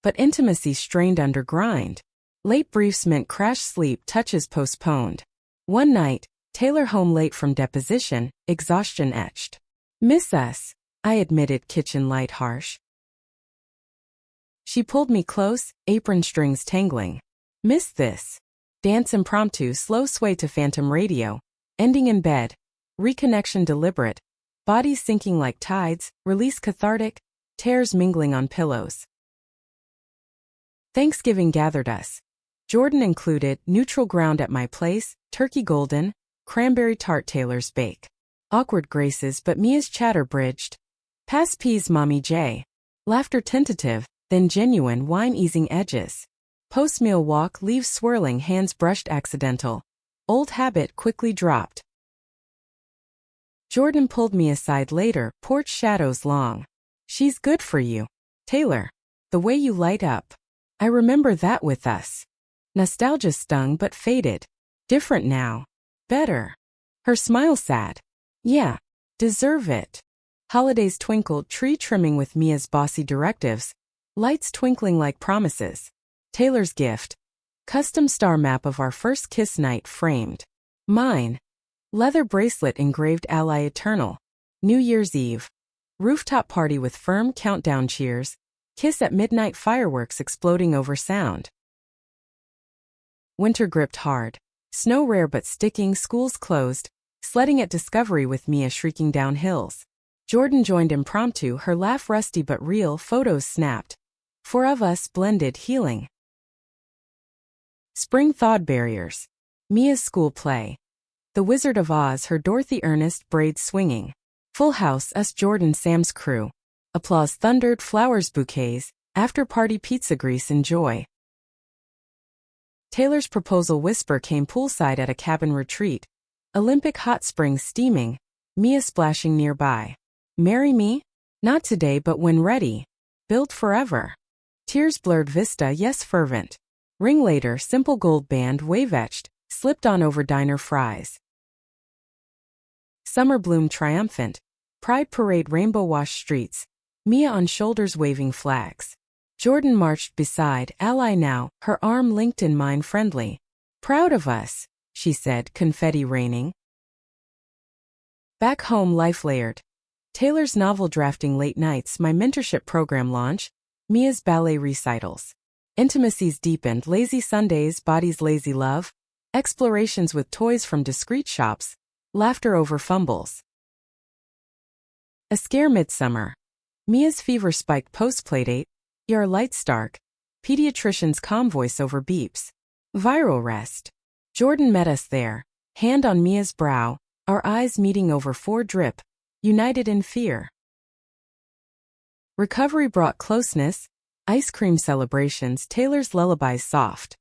S1: But intimacy strained under grind. Late briefs meant crash sleep, touches postponed. One night, Taylor home late from deposition, exhaustion etched. Miss us, I admitted, kitchen light harsh. She pulled me close, apron strings tangling. Miss this. Dance impromptu, slow sway to phantom radio. Ending in bed. Reconnection deliberate. Bodies sinking like tides, release cathartic, tears mingling on pillows. Thanksgiving gathered us. Jordan included, neutral ground at my place, turkey golden, cranberry tart Taylor's bake. Awkward graces but Mia's chatter bridged. Pass peas mommy J. Laughter tentative, then genuine, wine easing edges. Post-meal walk, leaves swirling, hands brushed accidental. Old habit quickly dropped. Jordan pulled me aside later, porch shadows long. She's good for you. Taylor. The way you light up. I remember that with us. Nostalgia stung but faded. Different now. Better. Her smile sad. Yeah. Deserve it. Holidays twinkled, tree trimming with Mia's bossy directives. Lights twinkling like promises. Taylor's gift. Custom star map of our first kiss night framed. Mine. Leather bracelet engraved ally eternal. New Year's Eve. Rooftop party with firm countdown cheers. Kiss at midnight, fireworks exploding over sound. Winter gripped hard. Snow rare but sticking, schools closed. Sledding at Discovery with Mia shrieking down hills. Jordan joined impromptu, her laugh rusty but real, photos snapped. 4 of us blended, healing. Spring thawed barriers. Mia's school play. The Wizard of Oz, her Dorothy Ernest braids swinging. Full house, us Jordan Sam's crew. Applause thundered, flowers bouquets, after-party pizza grease and joy. Taylor's proposal whisper came poolside at a cabin retreat. Olympic hot springs steaming, Mia splashing nearby. Marry me? Not today but when ready. Build forever. Tears blurred vista, yes fervent. Ring later, simple gold band wave-etched, slipped on over diner fries. Summer bloom triumphant. Pride parade rainbow washed streets. Mia on shoulders waving flags. Jordan marched beside, ally now, her arm linked in mine friendly. Proud of us, she said, confetti raining. Back home life layered. Taylor's novel drafting late nights, my mentorship program launch. Mia's ballet recitals. Intimacies deepened, lazy Sundays, bodies lazy love. Explorations with toys from discreet shops. Laughter over fumbles. A scare midsummer. Mia's fever spiked post-playdate. Your light stark. Pediatrician's calm voiceover beeps. Viral rest. Jordan met us there, hand on Mia's brow, our eyes meeting over 4 drip, united in fear. Recovery brought closeness, ice cream celebrations, Taylor's lullabies soft.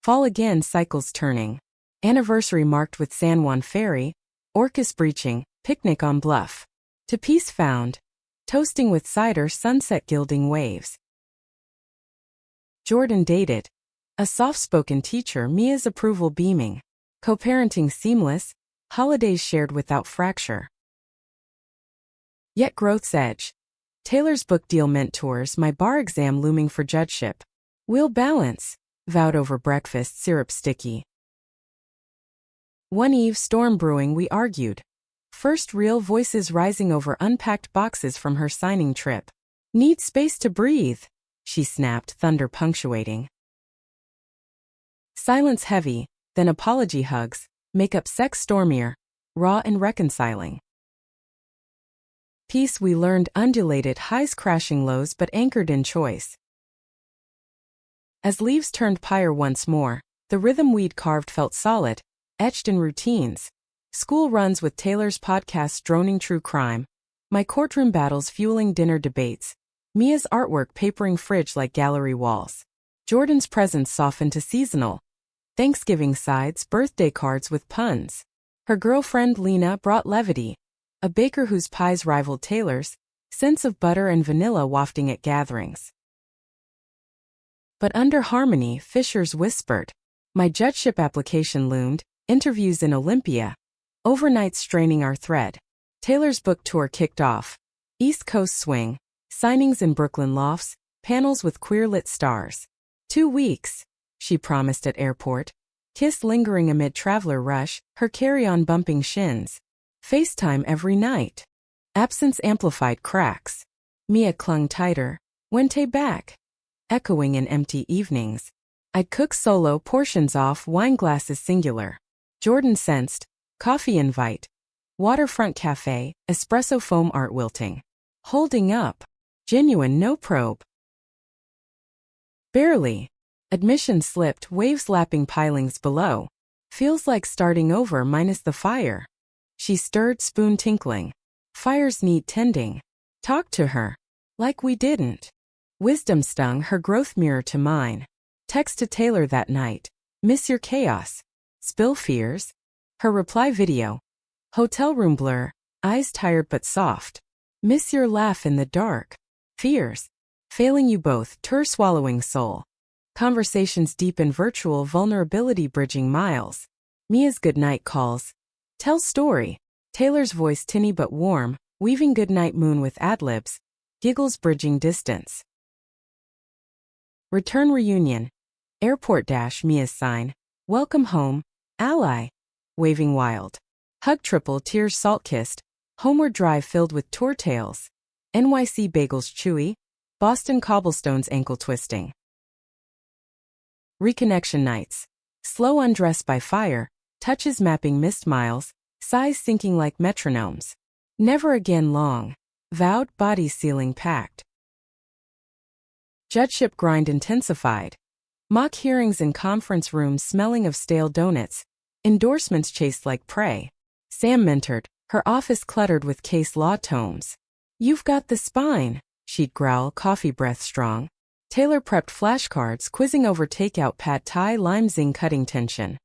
S1: Fall again, cycles turning. Anniversary marked with San Juan Ferry, Orcas breaching, picnic on bluff. To peace found. Toasting with cider, sunset gilding waves. Jordan dated. A soft-spoken teacher, Mia's approval beaming. Co-parenting seamless, holidays shared without fracture. Yet growth's edge. Taylor's book deal mentors, my bar exam looming for judgeship. We'll balance. Vowed over breakfast, syrup sticky. One eve, storm brewing, we argued. First real voices rising over unpacked boxes from her signing trip. Need space to breathe, she snapped, thunder punctuating. Silence heavy, then apology hugs, make up sex stormier, raw and reconciling. Peace we learned undulated, highs crashing lows but anchored in choice. As leaves turned pyre once more, the rhythm we'd carved felt solid, etched in routines. School runs with Taylor's podcasts droning true crime. My courtroom battles fueling dinner debates. Mia's artwork papering fridge like gallery walls. Jordan's presence softened to seasonal. Thanksgiving sides, birthday cards with puns. Her girlfriend Lena brought levity. A baker whose pies rivaled Taylor's, scents of butter and vanilla wafting at gatherings. But under harmony, Fishers whispered. My judgeship application loomed, interviews in Olympia. Overnight straining our thread. Taylor's book tour kicked off. East Coast swing. Signings in Brooklyn lofts, panels with queer-lit stars. 2 weeks, she promised at airport. Kiss lingering amid traveler rush, her carry-on bumping shins. FaceTime every night. Absence amplified cracks. Mia clung tighter. Wente back. Echoing in empty evenings. I'd cook solo, portions off, wine glasses singular. Jordan sensed. Coffee invite. Waterfront cafe, espresso foam art wilting. Holding up. Genuine, no probe. Barely. Admission slipped, waves lapping pilings below. Feels like starting over minus the fire. She stirred, spoon tinkling. Fires need tending. Talked to her. Like we didn't. Wisdom stung, her growth mirror to mine. Text to Taylor that night. Miss your chaos. Spill fears. Her reply video. Hotel room blur. Eyes tired but soft. Miss your laugh in the dark. Fears. Failing you both, tear swallowing soul. Conversations deep in virtual, vulnerability bridging miles. Mia's goodnight calls. Tell story. Taylor's voice tinny but warm, weaving goodnight moon with adlibs. Giggles bridging distance. Return reunion. Airport dash, Mia's sign. Welcome home, ally. Waving wild. Hug triple, tears salt-kissed. Homeward drive filled with tour tales. NYC bagels chewy. Boston cobblestones ankle twisting. Reconnection nights. Slow undress by fire. Touches mapping missed miles. Sighs sinking like metronomes. Never again long. Vowed, bodies sealing packed. Judgeship grind intensified. Mock hearings in conference rooms smelling of stale donuts. Endorsements chased like prey. Sam mentored, her office cluttered with case law tomes. You've got the spine, she'd growl, coffee breath strong. Taylor prepped flashcards, quizzing over takeout pad thai lime zing cutting tension.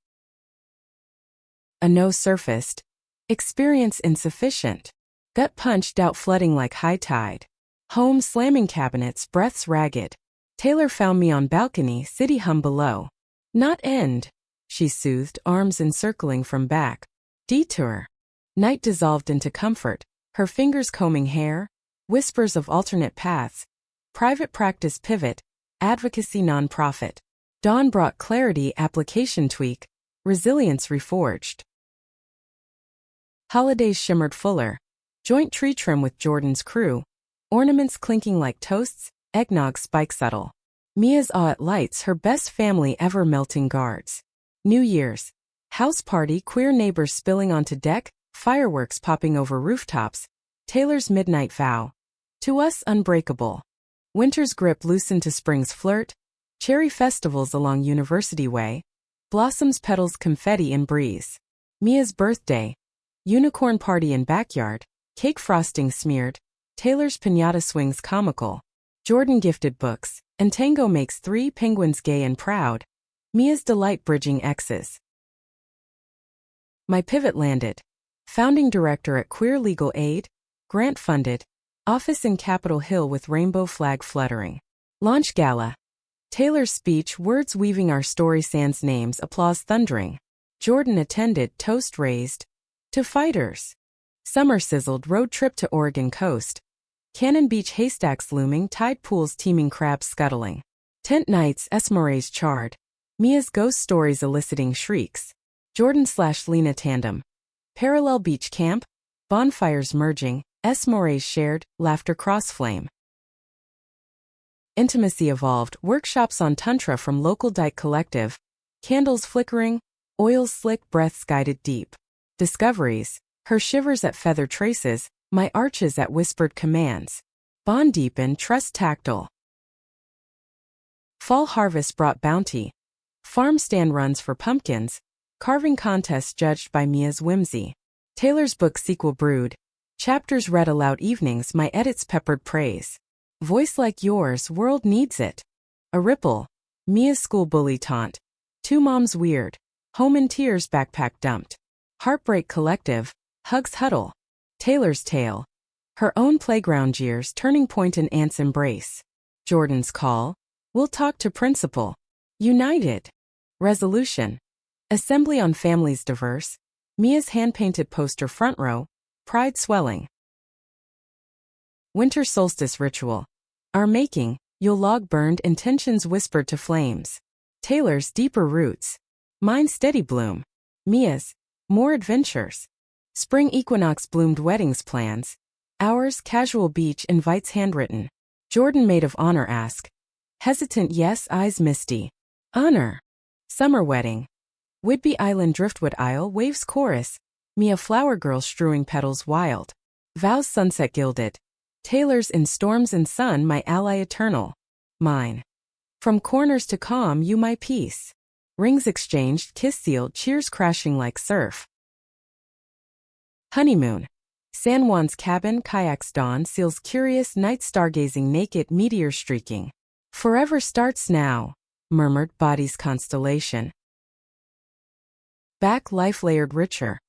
S1: A no surfaced. Experience insufficient. Gut punch, doubt flooding like high tide. Home slamming cabinets, breaths ragged. Taylor found me on balcony, city hum below. Not end, she soothed, arms encircling from back. Detour. Night dissolved into comfort, her fingers combing hair. Whispers of alternate paths. Private practice pivot. Advocacy nonprofit. Dawn brought clarity, application tweak. Resilience reforged. Holidays shimmered fuller. Joint tree trim with Jordan's crew. Ornaments clinking like toasts, eggnog spike subtle. Mia's awe at lights, her best family ever melting guards. New Year's. House party, queer neighbors spilling onto deck, fireworks popping over rooftops. Taylor's midnight vow. To us unbreakable. Winter's grip loosened to spring's flirt. Cherry festivals along University Way. Blossoms petals confetti in breeze. Mia's birthday. Unicorn party in backyard. Cake frosting smeared. Taylor's piñata swings comical. Jordan gifted books. And tango makes 3 penguins gay and proud. Mia's delight bridging exes. My pivot landed. Founding director at Queer Legal Aid. Grant funded. Office in Capitol Hill with rainbow flag fluttering. Launch gala. Taylor's speech, words weaving our story sans names, applause thundering. Jordan attended, toast raised. To fighters. Summer sizzled, road trip to Oregon coast. Cannon Beach haystacks looming, tide pools teeming, crabs scuttling. Tent nights, esmorays charred. Mia's ghost stories eliciting shrieks. Jordan/Lena tandem. Parallel beach camp. Bonfires merging, esmorays shared, laughter crossflame. Intimacy evolved, workshops on tantra from local dyke collective. Candles flickering, oils slick, breaths guided deep. Discoveries, her shivers at feather traces, my arches at whispered commands. Bond deepen, trust tactile. Fall harvest brought bounty. Farm stand runs for pumpkins. Carving contest judged by Mia's whimsy. Taylor's book sequel brewed. Chapters read aloud evenings, my edits peppered praise. Voice like yours, world needs it. A ripple. Mia's school bully taunt. 2 moms weird. Home in tears, backpack dumped. Heartbreak collective. Hugs huddle. Taylor's tale. Her own playground years, turning point in aunt's embrace. Jordan's call. We'll talk to principal. United. Resolution. Assembly on families diverse. Mia's hand-painted poster front row. Pride swelling. Winter solstice ritual. Our making, you'll log burned, intentions whispered to flames. Taylor's deeper roots. Mine steady bloom. Mia's more adventures. Spring equinox bloomed, weddings plans. Ours casual beach invites handwritten. Jordan maid of honor ask. Hesitant yes, eyes misty. Honor. Summer wedding. Whidbey Island driftwood isle waves chorus. Mia flower girl strewing petals wild. Vows sunset gilded. Taylor's in storms and sun, my ally eternal. Mine. From corners to calm, you my peace. Rings exchanged, kiss sealed, cheers crashing like surf. Honeymoon. San Juan's cabin, kayaks dawn, seals curious, night stargazing, naked, meteor streaking. Forever starts now, murmured body's constellation. Back life layered richer.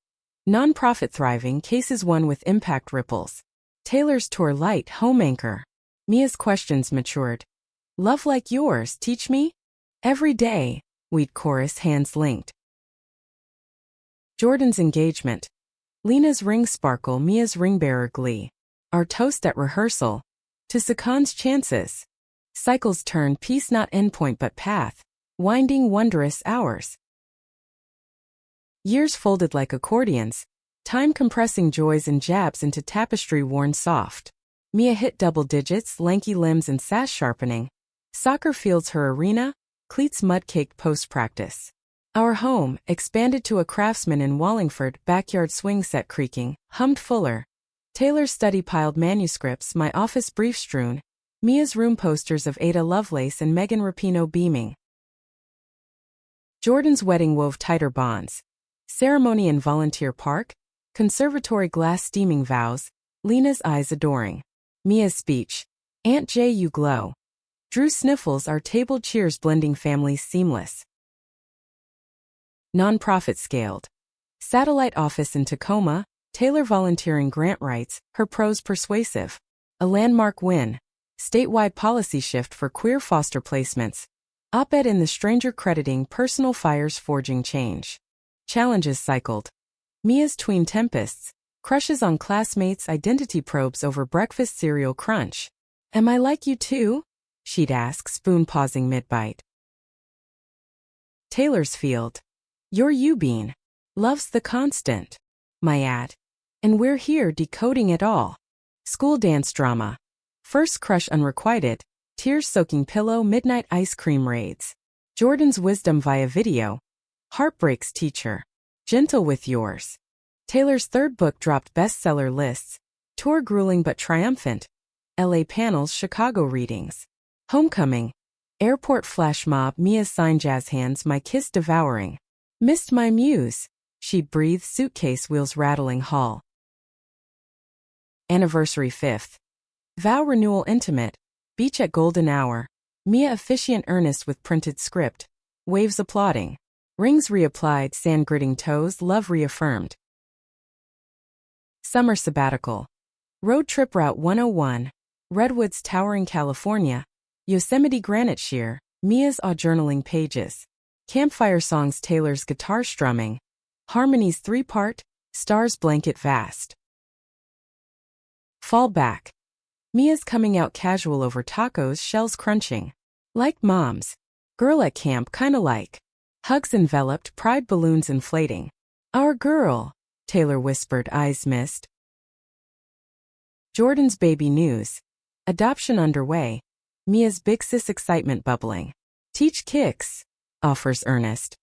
S1: Non-profit thriving, cases one with impact ripples. Taylor's tour light, home anchor. Mia's questions matured. Love like yours, teach me? Every day, we'd chorus, hands linked. Jordan's engagement. Lena's ring sparkle, Mia's ring-bearer glee. Our toast at rehearsal. To Sakan's chances. Cycles turn, peace not endpoint but path. Winding wondrous hours. Years folded like accordions. Time compressing joys and jabs into tapestry worn soft. Mia hit double digits, lanky limbs and sash sharpening. Soccer fields her arena, cleats mud-caked post-practice. Our home, expanded to a craftsman in Wallingford, backyard swing set creaking, hummed fuller. Taylor's study piled manuscripts, my office brief strewn. Mia's room posters of Ada Lovelace and Megan Rapinoe beaming. Jordan's wedding wove tighter bonds. Ceremony in Volunteer Park. Conservatory glass steaming vows. Lena's eyes adoring. Mia's speech. Aunt J you glow. Drew sniffles, our table cheers blending families seamless. Non-profit scaled. Satellite office in Tacoma. Taylor volunteering grant rights, her prose persuasive. A landmark win. Statewide policy shift for queer foster placements. Op-ed in The Stranger crediting personal fires forging change. Challenges cycled. Mia's tween tempests. Crushes on classmates, identity probes over breakfast cereal crunch. Am I like you too? She'd ask, spoon pausing mid-bite. Taylor's field. You're you-bean. Love's the constant. My ad. And we're here decoding it all. School dance drama. First crush unrequited. Tears soaking pillow, midnight ice cream raids. Jordan's wisdom via video. Heartbreak's teacher. Gentle with yours. Taylor's third book dropped bestseller lists. Tour grueling but triumphant. LA panels, Chicago readings. Homecoming. Airport flash mob, Mia's sign, jazz hands, my kiss devouring. Missed my muse. She breathes, suitcase wheels rattling hall. Anniversary 5th. Vow renewal intimate. Beach at golden hour. Mia officiant earnest with printed script. Waves applauding. Rings reapplied, sand gritting toes, love reaffirmed. Summer sabbatical. Road trip route 101. Redwoods towering California. Yosemite granite sheer. Mia's journaling pages. Campfire songs, Taylor's guitar strumming. Harmonies 3-part. Stars blanket vast. Fall back. Mia's coming out casual over tacos, shells crunching. Like moms. Girl at camp kinda like. Hugs enveloped, pride balloons inflating. Our girl, Taylor whispered, eyes missed. Jordan's baby news. Adoption underway. Mia's big sis excitement bubbling. Teach kicks, offers Ernest.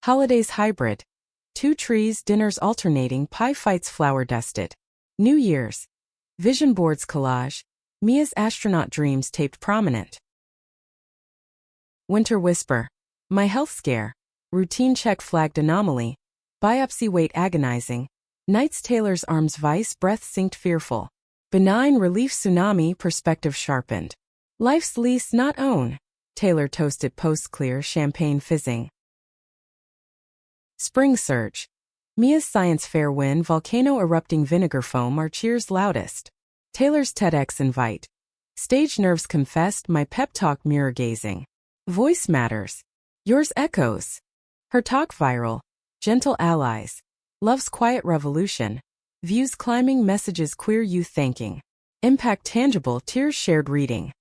S1: Holidays hybrid. 2 trees, dinners alternating, pie fights flower dusted. New Year's. Vision boards collage. Mia's astronaut dreams taped prominent. Winter whisper. My health scare. Routine check flagged anomaly. Biopsy weight agonizing. Nights, Taylor's arms vice, breath synced fearful. Benign relief tsunami, perspective sharpened. Life's lease not own. Taylor toasted post clear, champagne fizzing. Spring surge. Mia's science fair win, volcano erupting, vinegar foam are cheers loudest. Taylor's TEDx invite. Stage nerves confessed, my pep talk mirror gazing. Voice matters. Yours echoes. Her talk viral. Gentle allies. Love's quiet revolution. Views climbing, messages queer youth thanking. Impact tangible, tears shared reading.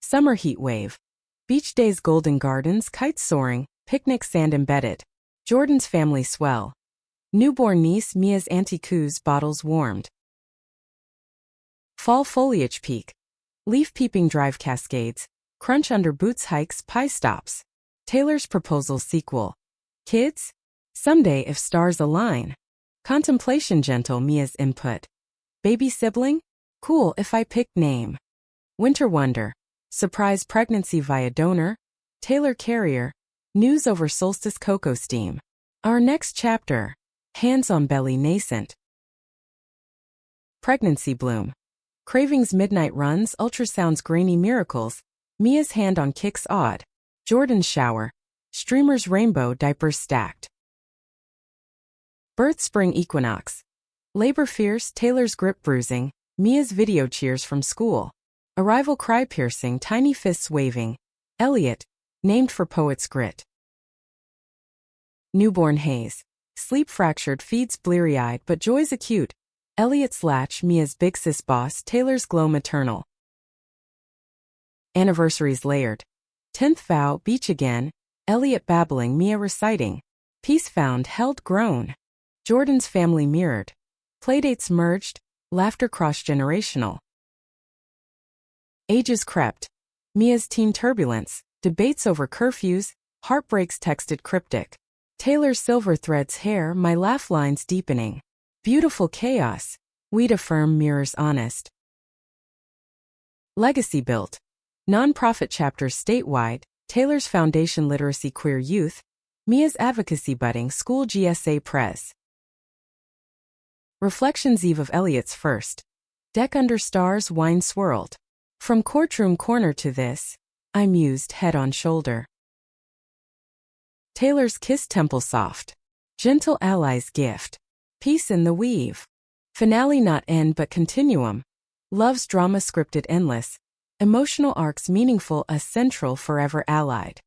S1: Summer heat wave. Beach days, golden gardens, kites soaring, picnic sand embedded. Jordan's family swell. Newborn niece, Mia's auntie coos, bottles warmed. Fall foliage peak. Leaf peeping, drive cascades. Crunch under boots, hikes, pie stops. Taylor's proposal sequel. Kids? Someday if stars align. Contemplation, gentle, Mia's input. Baby sibling? Cool if I pick name. Winter wonder. Surprise pregnancy via donor. Taylor carrier. News over solstice, cocoa steam. Our next chapter. Hands on belly, nascent. Pregnancy bloom. Cravings, midnight runs, ultrasounds, grainy miracles. Mia's hand on kicks odd. Jordan's shower. Streamers, rainbow, diapers stacked. Birth, spring equinox. Labor fierce, Taylor's grip bruising. Mia's video cheers from school. Arrival cry piercing, tiny fists waving. Elliot, named for poet's grit. Newborn haze. Sleep fractured, feeds bleary-eyed but joy's acute. Elliot's latch, Mia's big sis boss, Taylor's glow maternal. Anniversaries layered. 10th vow, beach again. Elliot babbling, Mia reciting. Peace found, held, grown. Jordan's family mirrored. Playdates merged, laughter cross-generational. Ages crept. Mia's teen turbulence, debates over curfews, heartbreaks texted cryptic. Taylor's silver threads hair, my laugh lines deepening. Beautiful chaos, we'd affirm mirrors honest. Legacy built. Non-profit chapters statewide, Taylor's Foundation Literacy Queer Youth, Mia's Advocacy Budding School GSA Pres. Reflections eve of Elliot's first. Deck under stars, wine swirled. From courtroom corner to this, I mused head on shoulder. Taylor's kiss temple soft. Gentle allies gift. Peace in the weave. Finale not end but continuum. Love's drama scripted endless. Emotional arcs meaningful, a central forever allied.